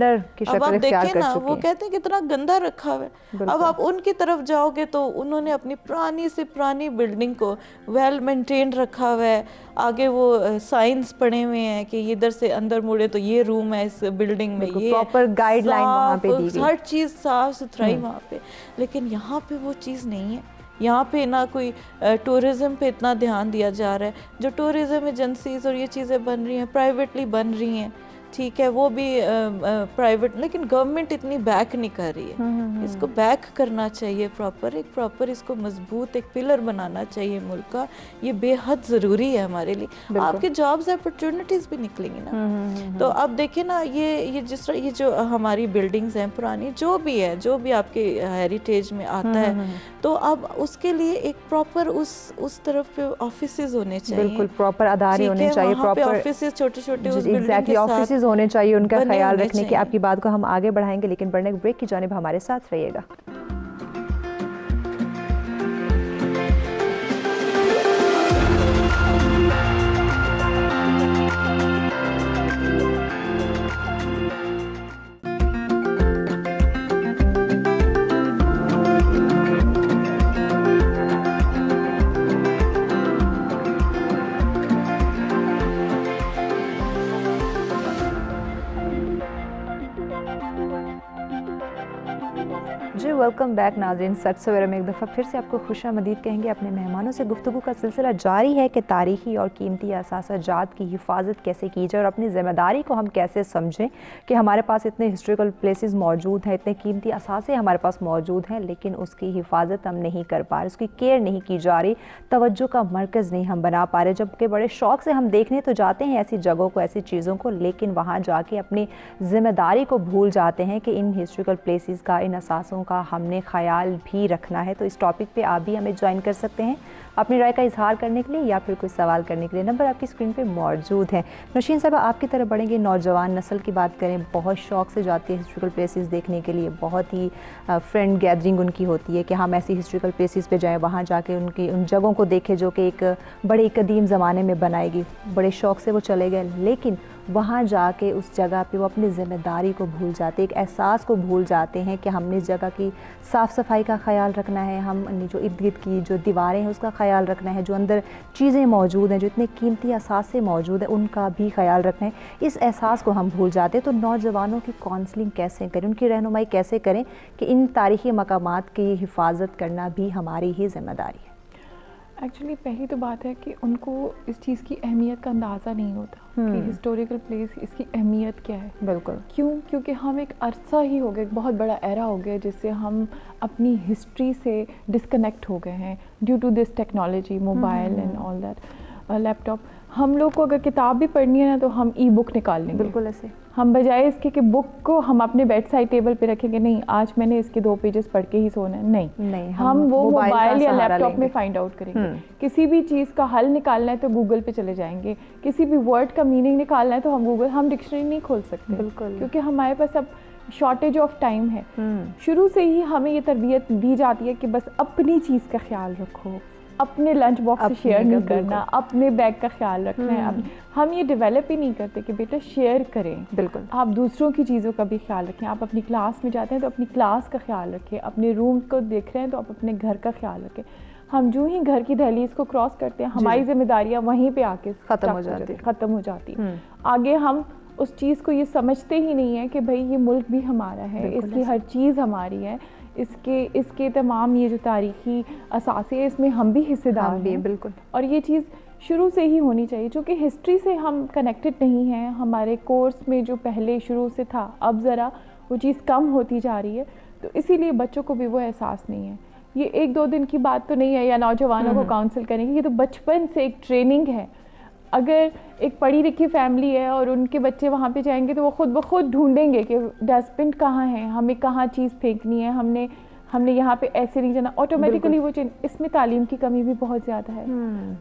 A: ہے, اب آپ دیکھیں نا, وہ کہتے ہیں کتنا گندہ رکھا ہوا ہے. اب آپ ان کی طرف جاؤ گے تو انہوں نے اپنی پرانی سے پرانی بلڈنگ کو ویل مینٹینڈ رکھا ہوا ہے. آگے وہ سائنس پڑھے ہوئے ہیں کہ ادھر سے اندر مڑے تو یہ روم ہے اس بلڈنگ میں, یہ
B: پراپر گائیڈ لائن وہاں پہ دی گئی,
A: ہر چیز صاف ستھرائی وہاں پہ. لیکن یہاں پہ وہ چیز نہیں ہے. یہاں پہ نہ کوئی ٹورزم پہ اتنا دھیان دیا جا رہا ہے. جو ٹورزم ایجنسیز اور یہ چیزیں بن رہی ہیں پرائیویٹلی بن رہی ہیں, ٹھیک ہے, وہ بھی پرائیویٹ, لیکن گورنمنٹ اتنی بیک نہیں کر رہی ہے. اس کو بیک کرنا چاہیے پراپر اس کو مضبوط ایک پلر بنانا چاہیے ملک کا. یہ بے حد ضروری ہے ہمارے لیے. آپ کے جابز اپرچونٹیز بھی نکلیں گی نا. تو اب دیکھیں نا, یہ جس طرح یہ جو ہماری بلڈنگز ہیں پرانی, جو بھی آپ کے ہیریٹیج میں آتا ہے, تو اب اس کے لیے ایک پراپر اس طرف پہ آفیسز ہونے چاہیے,
B: بالکل پراپر ادارے ہونے چاہیے,
A: پراپر آفیسز چھوٹے اس بلڈنگ کے ساتھ
B: ہونے چاہیے, ان کا خیال رکھنے کی. آپ کی بات کو ہم آگے بڑھائیں گے, لیکن بڑھنے بریک کی جانب ہمارے ساتھ رہیے گا. جی ویلکم بیک ناظرین. سچ سویرے میں ایک دفعہ پھر سے آپ کو خوش آمدید کہیں گے. اپنے مہمانوں سے گفتگو کا سلسلہ جاری ہے کہ تاریخی اور قیمتی اثاثہ جات کی حفاظت کیسے کی جائے اور اپنی ذمہ داری کو ہم کیسے سمجھیں کہ ہمارے پاس اتنے ہسٹوریکل پلیسز موجود ہیں, اتنے قیمتی اثاثے ہمارے پاس موجود ہیں, لیکن اس کی حفاظت ہم نہیں کر پا رہے, اس کی کیئر نہیں کی جا رہی, توجہ کا مرکز نہیں ہم بنا پا رہے. جبکہ بڑے شوق سے ہم دیکھنے تو جاتے ہیں ایسی جگہوں کو, ایسی چیزوں کو, لیکن وہاں جا کے اپنی ذمہ داری کو بھول جاتے ہیں کہ ان ہسٹوریکل پلیسز کا, ان اثاثوں کا ہم نے خیال بھی رکھنا ہے. تو اس ٹاپک پہ آپ بھی ہمیں جوائن کر سکتے ہیں اپنی رائے کا اظہار کرنے کے لیے یا پھر کوئی سوال کرنے کے لیے. نمبر آپ کی اسکرین پہ موجود ہے. نوشین صاحب, آپ کی طرف بڑھیں گے. نوجوان نسل کی بات کریں, بہت شوق سے جاتی ہے ہسٹوریکل پلیسز دیکھنے کے لیے, بہت ہی فرینڈ گیدرنگ ان کی ہوتی ہے کہ ہم ایسی ہسٹوریکل پلیسز پہ جائیں, وہاں جا کے ان جگہوں کو دیکھیں جو کہ ایک بڑے قدیم زمانے میں بنائی گئی. بڑے شوق سے وہ چلے گئے, لیکن وہاں جا کے اس جگہ پہ وہ اپنی ذمہ داری کو بھول جاتے ہیں، ایک احساس کو بھول جاتے ہیں کہ ہم نے اس جگہ کی صاف صفائی کا خیال رکھنا ہے، ہم نے جو ارد گرد کی جو دیواریں ہیں اس کا خیال رکھنا ہے، جو اندر چیزیں موجود ہیں، جو اتنے قیمتی اثاثے موجود ہیں ان کا بھی خیال رکھنا ہے۔ اس احساس کو ہم بھول جاتے ہیں۔ تو نوجوانوں کی کونسلنگ کیسے کریں، ان کی رہنمائی کیسے کریں کہ ان تاریخی مقامات کی حفاظت کرنا بھی ہماری ہی ذمہ داری ہے؟
C: ایکچولی پہلی تو بات ہے کہ ان کو اس چیز کی اہمیت کا اندازہ نہیں ہوتا کہ ہسٹوریکل پلیس اس کی اہمیت کیا ہے۔ بالکل، کیونکہ ہم ایک عرصہ ہی ہو گیا، ایک بہت بڑا ایرا ہو گیا جس سے ہم اپنی ہسٹری سے ڈسکنیکٹ ہو گئے ہیں due to this technology, mobile and all that, laptop. ہم لوگ کو اگر کتاب بھی پڑھنی ہے نا تو ہم ای بک نکال لیں گے، بالکل ایسے، ہم بجائے اس کے کہ بک کو ہم اپنے بیڈ سائڈ ٹیبل پہ رکھیں گے، نہیں آج میں نے اس کے 2 پیجز پڑھ کے ہی سونا ہے، نہیں، ہم وہ موبائل یا لیپ ٹاپ میں فائنڈ آؤٹ کریں گے۔ کسی بھی چیز کا حل نکالنا ہے تو گوگل پہ چلے جائیں گے، کسی بھی ورڈ کا میننگ نکالنا ہے تو ہم ڈکشنری نہیں کھول سکتے، بالکل، کیونکہ ہمارے پاس اب شارٹیج آف ٹائم ہے۔ شروع سے ہی ہمیں یہ تربیت دی جاتی ہے کہ بس اپنی چیز کا خیال رکھو، اپنے لنچ باکس شیئر نہیں کرنا، اپنے بیگ کا خیال رکھنا ہے۔ ہم یہ ڈیولپ ہی نہیں کرتے کہ بیٹا شیئر کریں، بالکل، آپ دوسروں کی چیزوں کا بھی خیال رکھیں۔ آپ اپنی کلاس میں جاتے ہیں تو اپنی کلاس کا خیال رکھیں، اپنے روم کو دیکھ رہے ہیں تو آپ اپنے گھر کا خیال رکھیں۔ ہم جو ہی گھر کی دہلیز کو کراس کرتے ہیں ہماری ذمہ داریاں وہیں پہ آ کے ختم ہو جاتی۔ آگے ہم اس چیز کو یہ سمجھتے ہی نہیں ہے کہ بھائی یہ ملک بھی ہمارا ہے، اس کی ہر چیز ہماری ہے، اس کے تمام یہ جو تاریخی اثاثے ہیں اس میں ہم بھی حصے دار ہیں، بالکل۔ اور یہ چیز شروع سے ہی ہونی چاہیے، چونکہ ہسٹری سے ہم کنیکٹڈ نہیں ہیں، ہمارے کورس میں جو پہلے شروع سے تھا اب ذرا وہ چیز کم ہوتی جا رہی ہے، تو اسی لیے بچوں کو بھی وہ احساس نہیں ہے۔ یہ 1-2 دن کی بات تو نہیں ہے یا نوجوانوں کو کاؤنسل کریں گے، یہ تو بچپن سے ایک ٹریننگ ہے۔ اگر ایک پڑھی لکھی فیملی ہے اور ان کے بچے وہاں پہ جائیں گے تو وہ خود بخود ڈھونڈیں گے کہ ڈسٹ بن کہاں ہے، ہمیں کہاں چیز پھینکنی ہے، ہم نے یہاں پہ ایسے نہیں جانا، آٹومیٹیکلی وہ چیز۔ اس میں تعلیم کی کمی بھی بہت زیادہ ہے،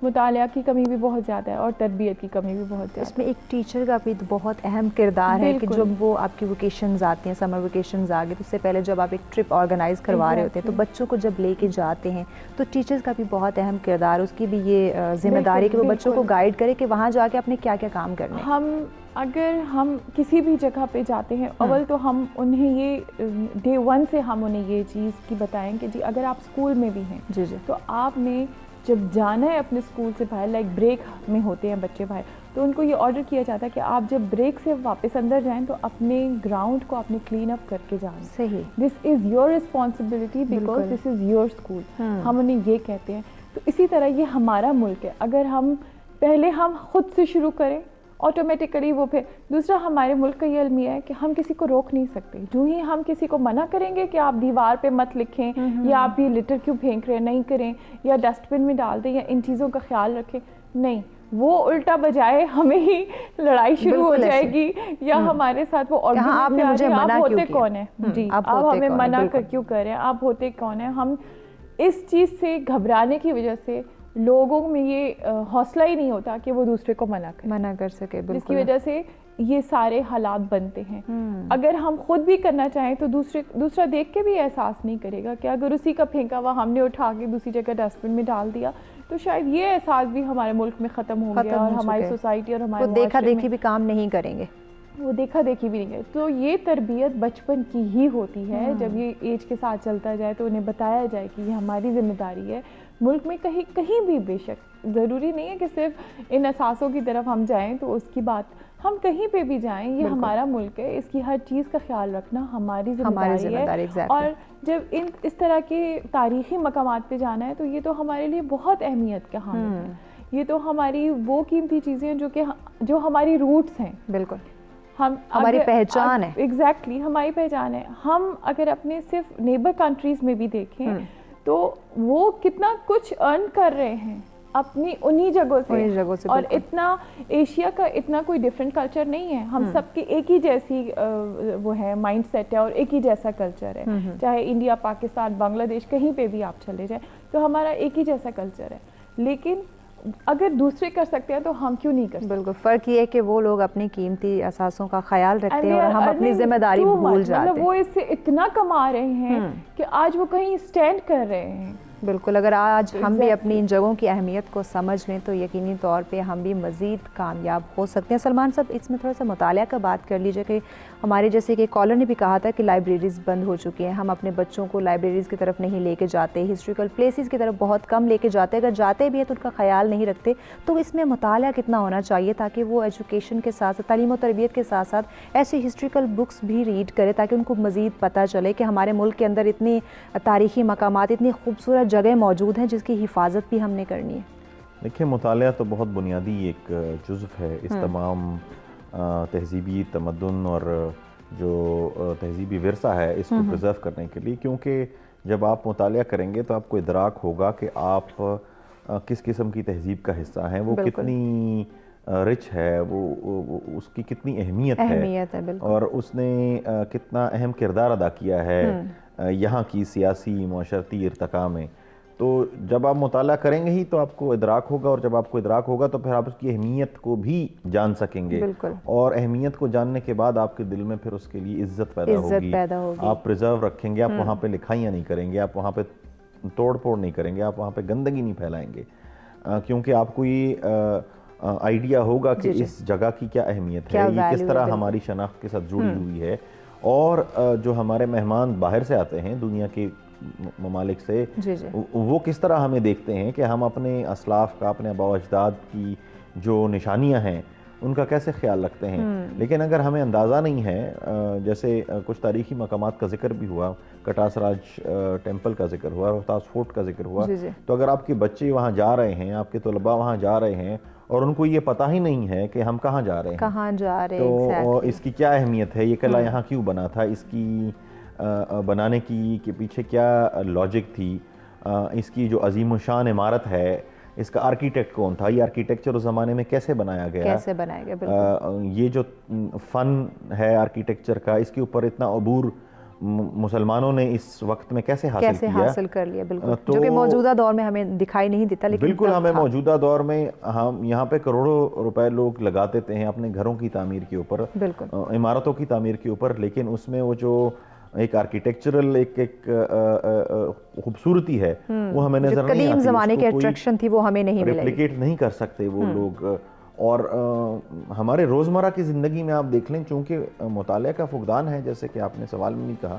C: مطالعہ کی کمی بھی بہت زیادہ ہے، اور تربیت کی کمی بھی بہت زیادہ ہے۔
B: اس میں ایک ٹیچر کا بھی بہت اہم کردار ہے کہ جب وہ آپ کی ویکیشنز آتی ہیں، سمر ویکیشنز آ گئی تو اس سے پہلے جب آپ ایک ٹرپ آرگنائز کروا رہے ہوتے ہیں تو بچوں کو جب لے کے جاتے ہیں تو ٹیچرز کا بھی بہت اہم کردار، اس کی بھی یہ ذمہ داری کہ وہ بچوں کو گائیڈ کرے کہ وہاں جا کے اپنے کیا کیا کام کرنے ہیں۔
C: اگر ہم کسی بھی جگہ پہ جاتے ہیں اول تو ہم انہیں یہ ڈے 1 سے ہم انہیں یہ چیز کی بتائیں کہ جی اگر آپ اسکول میں بھی ہیں تو آپ نے جب جانا ہے اپنے اسکول سے باہر، لائک بریک میں ہوتے ہیں بچے باہر، تو ان کو یہ آرڈر کیا جاتا ہے کہ آپ جب بریک سے واپس اندر جائیں تو اپنے گراؤنڈ کو اپنے کلین اپ کر کے جائیں۔ صحیح، this is your responsibility because this is your school, ہم انہیں یہ کہتے ہیں۔ تو اسی طرح یہ ہمارا ملک ہے، اگر ہم پہلے ہم خود سے شروع کریں آٹومیٹکلی وہ پھر دوسرا ہمارے ملک کا یہ المیہ ہے کہ ہم کسی کو روک نہیں سکتے، جو ہی ہم کسی کو منع کریں گے کہ آپ دیوار پہ مت لکھیں یا آپ یہ لٹر کیوں پھینک رہے ہیں نہیں کریں یا ڈسٹ بن میں ڈال دیں یا ان چیزوں کا خیال رکھیں، نہیں، وہ الٹا بجائے ہمیں ہی لڑائی شروع ہو جائے گی یا ہمارے ساتھ وہ آپ ہوتے کون ہیں، جی آپ ہمیں منع کیوں کر رہے ہیں، آپ ہوتے کون ہیں۔ ہم اس چیز سے گھبرانے کی وجہ سے لوگوں میں یہ حوصلہ ہی نہیں ہوتا کہ وہ دوسرے کو منع کر سکے، جس کی وجہ سے یہ سارے حالات بنتے ہیں۔ اگر ہم خود بھی کرنا چاہیں تو دوسرا دیکھ کے بھی احساس نہیں کرے گا کہ اگر اسی کا پھینکا ہوا ہم نے اٹھا کے دوسری جگہ ڈسٹ بن میں ڈال دیا تو شاید یہ احساس بھی ہمارے ملک میں ختم ہو گیا اور ہماری سوسائٹی اور ہمارے
B: دیکھا دیکھی بھی کام نہیں کریں گے،
C: وہ دیکھا دیکھی بھی نہیں ہے۔ تو یہ تربیت بچپن کی ہی ہوتی ہے، جب یہ ایج کے ساتھ چلتا جائے تو انہیں بتایا جائے کہ یہ ہماری ذمہ داری ہے۔ ملک میں کہیں بھی بے شک ضروری نہیں ہے کہ صرف ان اثاثوں کی طرف ہم جائیں تو اس کی بات، ہم کہیں پہ بھی جائیں یہ ہمارا ملک ہے، اس کی ہر چیز کا خیال رکھنا ہماری ذمہ داری ہے۔ اور جب اس طرح کے تاریخی مقامات پہ جانا ہے تو یہ تو ہمارے لیے بہت اہمیت کا حامل ہے، یہ تو ہماری وہ قیمتی چیزیں ہیں جو ہماری روٹس ہیں، بالکل ہماری پہچان ہے، ایگزیکٹلی ہماری پہچان ہے۔ ہم اگر اپنے صرف نیبر کنٹریز میں بھی دیکھیں تو وہ کتنا کچھ ارن کر رہے ہیں اپنی انہی جگہوں سے، اور اتنا ایشیا کا اتنا کوئی ڈفرینٹ کلچر نہیں ہے، ہم سب کی ایک ہی جیسی وہ ہے مائنڈ سیٹ ہے اور ایک ہی جیسا کلچر ہے، چاہے انڈیا، پاکستان، بنگلہ دیش کہیں پہ بھی آپ چلے جائیں تو ہمارا ایک ہی جیسا کلچر ہے۔ لیکن اگر دوسرے کر سکتے ہیں تو ہم کیوں نہیں کر سکتے؟ بالکل، فرق یہ ہے کہ وہ لوگ اپنی قیمتی اثاثوں کا خیال رکھتے ہیں اور ہم اپنی ذمہ داری بھول جاتے ہیں۔ وہ اس سے اتنا کما رہے ہیں کہ آج وہ کہیں اسٹینڈ کر رہے ہیں
B: بالکل، اگر آج ہم بھی اپنی ان جگہوں کی اہمیت کو سمجھ لیں تو یقینی طور پہ ہم بھی مزید کامیاب ہو سکتے ہیں۔ سلمان صاحب، اس میں تھوڑا سا مطالعہ کا بات کر لیجیے کہ ہمارے جیسے کہ کالر نے بھی کہا تھا کہ لائبریریز بند ہو چکی ہیں، ہم اپنے بچوں کو لائبریریز کی طرف نہیں لے کے جاتے، ہسٹوریکل پلیسز کی طرف بہت کم لے کے جاتے، اگر جاتے بھی ہیں تو ان کا خیال نہیں رکھتے، تو اس میں مطالعہ کتنا ہونا چاہیے تاکہ وہ ایجوکیشن کے ساتھ ساتھ تعلیم و تربیت کے ساتھ ساتھ ایسی ہسٹوریکل بکس بھی ریڈ کرے تاکہ ان کو مزید پتہ چلے کہ ہمارے ملک کے اندر اتنی تاریخی مقامات، اتنی خوبصورت جگہ موجود ہیں جس کی حفاظت بھی ہم نے کرنی ہے؟
D: دیکھیں، مطالعہ تو بہت بنیادی ایک جزو ہے اس تمام تہذیبی تمدن اور جو تہذیبی ورثہ ہے اس کو پرزرو کرنے کے لیے، کیونکہ جب آپ مطالعہ کریں گے تو آپ کو ادراک ہوگا کہ آپ کس قسم کی تہذیب کا حصہ ہیں، وہ کتنی رچ ہے، وہ اس کی کتنی اہمیت ہے اور اس نے کتنا اہم کردار ادا کیا ہے یہاں کی سیاسی معاشرتی ارتقاء میں۔ تو جب آپ مطالعہ کریں گے ہی تو آپ کو ادراک ہوگا، اور جب آپ کو ادراک ہوگا تو پھر آپ اس کی اہمیت کو بھی جان سکیں گے، اور اہمیت کو جاننے کے بعد آپ کے دل میں پھر اس کے لیے عزت پیدا ہوگی، آپ پریزرو رکھیں گے، آپ وہاں پہ لکھائیاں نہیں کریں گے، آپ وہاں پہ توڑ پھوڑ نہیں کریں گے، آپ وہاں پہ گندگی نہیں پھیلائیں گے، کیونکہ آپ کو یہ آئیڈیا ہوگا کہ اس جگہ کی کیا اہمیت ہے، یہ کس طرح ہماری شناخت کے ساتھ جڑی ہوئی ہے، اور جو ہمارے مہمان باہر سے آتے ہیں دنیا کے ممالک سے، وہ کس طرح ہمیں دیکھتے ہیں کہ ہم اپنے اسلاف کا، اپنے آباء و اجداد کی جو نشانیاں ہیں ان کا کیسے خیال رکھتے ہیں۔ لیکن اگر ہمیں اندازہ نہیں ہے، جیسے کچھ تاریخی مقامات کا ذکر بھی ہوا، کٹاس راج ٹیمپل کا ذکر ہوا، روہتاس فورٹ کا ذکر ہوا، تو اگر آپ کے بچے وہاں جا رہے ہیں، آپ کے طلباء وہاں جا رہے ہیں اور ان کو یہ پتہ ہی نہیں ہے کہ ہم کہاں جا رہے ہیں، تو اس کی کیا اہمیت ہے، یہ قلعہ یہاں کیوں بنا تھا، اس کی بنانے کی کے پیچھے کیا لاجک تھی، اس کی جو عظیم الشان عمارت ہے اس کا آرکیٹیکٹ کون تھا، یہ آرکیٹیکچر اس زمانے میں کیسے بنایا گیا، یہ جو فن ہے آرکیٹیکچر کا، اس کے اوپر اتنا عبور مسلمانوں نے اس وقت میں کیسے حاصل
B: کر لیا، بالکل جو کہ موجودہ دور میں ہمیں دکھائی نہیں دیتا، لیکن
D: بالکل ہمیں موجودہ دور میں ہم یہاں پہ کروڑوں روپے لوگ لگا دیتے ہیں اپنے گھروں کی تعمیر کے اوپر، عمارتوں کی تعمیر کے اوپر، لیکن اس میں وہ جو ایک آرکیٹیکچرل ایک خوبصورتی ہے وہ ہمیں نظر نہیں آتی،
B: قدیم زمانے کی اٹریکشن تھی وہ ہمیں نہیں ملے،
D: ریپلیکیٹ نہیں کر سکتے وہ لوگ۔ اور ہمارے روزمرہ کی زندگی میں آپ دیکھ لیں، چونکہ مطالعہ کا فقدان ہے، جیسے کہ آپ نے سوال میں بھی کہا،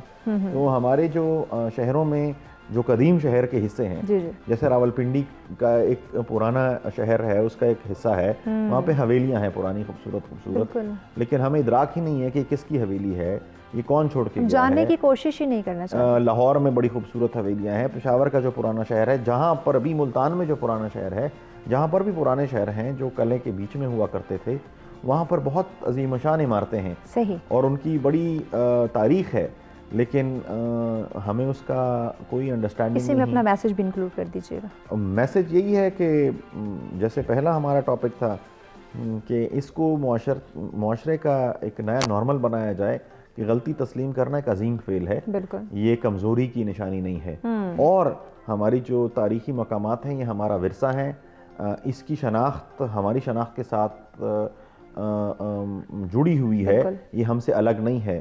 D: تو ہمارے جو شہروں میں جو قدیم شہر کے حصے ہیں، جیسے راولپنڈی کا ایک پرانا شہر ہے، اس کا ایک حصہ ہے، وہاں پہ حویلیاں ہیں پرانی خوبصورت، لیکن ہمیں ادراک ہی نہیں ہے کہ کس کی حویلی ہے، یہ کون چھوڑ کے گیا ہے،
B: جاننے کی کوشش ہی نہیں کرنا چاہتے۔
D: لاہور میں بڑی خوبصورت حویلیاں ہیں، پشاور کا جو پرانا شہر ہے، جہاں پر بھی ملتان میں جو پرانا شہر ہے، جہاں پر بھی پرانے شہر ہیں جو قلعے کے بیچ میں ہوا کرتے تھے، وہاں پر بہت عظیم الشان عمارتیں ہیں اور ان کی بڑی تاریخ ہے، لیکن ہمیں اس کا کوئی انڈرسٹینڈنگ نہیں ہے۔
B: اسی میں اپنا میسج بھی انکلوڈ کر دیجیے گا۔
D: میسج یہی ہے کہ جیسے پہلا ہمارا ٹاپک تھا کہ اس کو معاشرے کا ایک نیا نارمل بنایا جائے کہ غلطی تسلیم کرنا ایک عظیم فعل ہے، یہ کمزوری کی نشانی نہیں ہے، اور ہماری جو تاریخی مقامات ہیں یہ ہمارا ورثہ ہیں، اس کی شناخت ہماری شناخت کے ساتھ جڑی ہوئی ہے، یہ ہم سے الگ نہیں ہے۔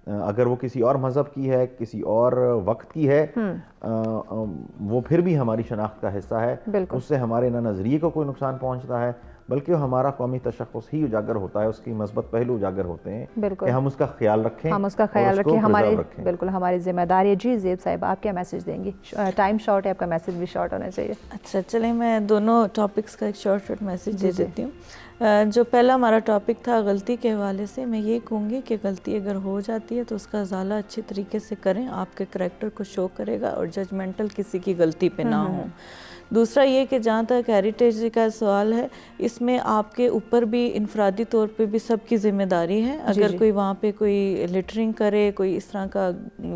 D: اگر وہ کسی اور مذہب کی ہے، کسی اور وقت کی ہے، وہ پھر بھی ہماری شناخت کا حصہ ہے، اس سے ہمارے نہ نظریے کو کوئی نقصان پہنچتا ہے، بلکہ ہمارا قومی تشخص ہی اجاگر ہوتا ہے، اس کی مثبت پہلو اجاگر ہوتے ہیں کہ ہم اس کا خیال رکھیں،
B: ہم اس کا خیال رکھیں، بالکل ہماری ذمہ داری ہے۔ جی زیب صاحب، آپ کیا میسج دیں گی؟ ٹائم شارٹ ہے، آپ کا میسج بھی شارٹ ہونا چاہیے۔
A: اچھا چلیں، میں دونوں ٹاپکس کا ایک شارٹ میسج دے دیتی ہوں۔ جو پہلا ہمارا ٹاپک تھا غلطی کے حوالے سے، میں یہ کہوں گی کہ غلطی اگر ہو جاتی ہے تو اس کا ازالہ اچھی طریقے سے کریں، آپ کے کریکٹر کو شو کرے گا، اور ججمنٹل کسی کی غلطی پہ نہ ہوں۔ دوسرا یہ کہ جہاں تک ہیریٹیج کا سوال ہے، اس میں آپ کے اوپر بھی انفرادی طور پہ بھی سب کی ذمہ داری ہے۔ اگر کوئی وہاں پہ کوئی لیٹرنگ کرے، کوئی اس طرح کا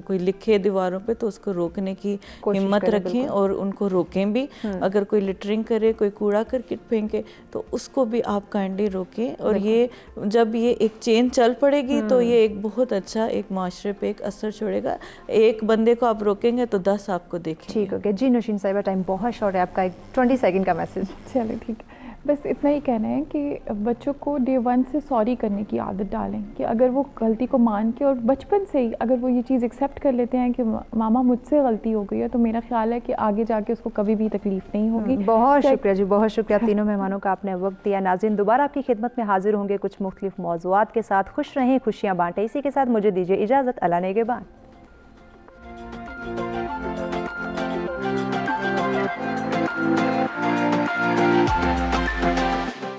A: کوئی لکھے دیواروں پہ، تو اس کو روکنے کی ہمت رکھیں اور ان کو روکیں بھی۔ اگر کوئی لیٹرنگ کرے، کوئی کوڑا کرکٹ پھینکے، تو اس کو بھی آپ کائنڈلی روکیں، اور یہ جب یہ ایک چین چل پڑے گی تو یہ ایک بہت اچھا ایک معاشرے پہ ایک اثر چھوڑے گا۔ ایک بندے کو آپ روکیں گے تو 10 آپ کو دیکھیں گے۔
B: ٹھیک ہو گیا جی۔ نوشین صاحبہ، ٹائم بہت شارٹ ہے، آپ کا ایک 20 سیکنڈ کا میسج۔
C: چلے ٹھیک ہے۔ بس اتنا ہی کہنا ہے کہ بچوں کو ڈے 1 سے سوری کرنے کی عادت ڈالیں کہ اگر وہ غلطی کو مان کے اور بچپن سے ہی اگر وہ یہ چیز ایکسیپٹ کر لیتے ہیں کہ ماما مجھ سے غلطی ہو گئی ہے تو میرا خیال ہے کہ آگے جا کے اس کو کبھی بھی تکلیف نہیں ہوگی.
B: بہت شکریہ جی، بہت شکریہ تینوں مہمانوں کا آپ نے وقت دیا. ناظرین دوبارہ آپ کی خدمت میں حاضر ہوں گے کچھ مختلف موضوعات کے ساتھ. خوش رہیں، خوشیاں بانٹیں. اسی کے ساتھ مجھے دیجیے اجازت. اللہ نگہبان.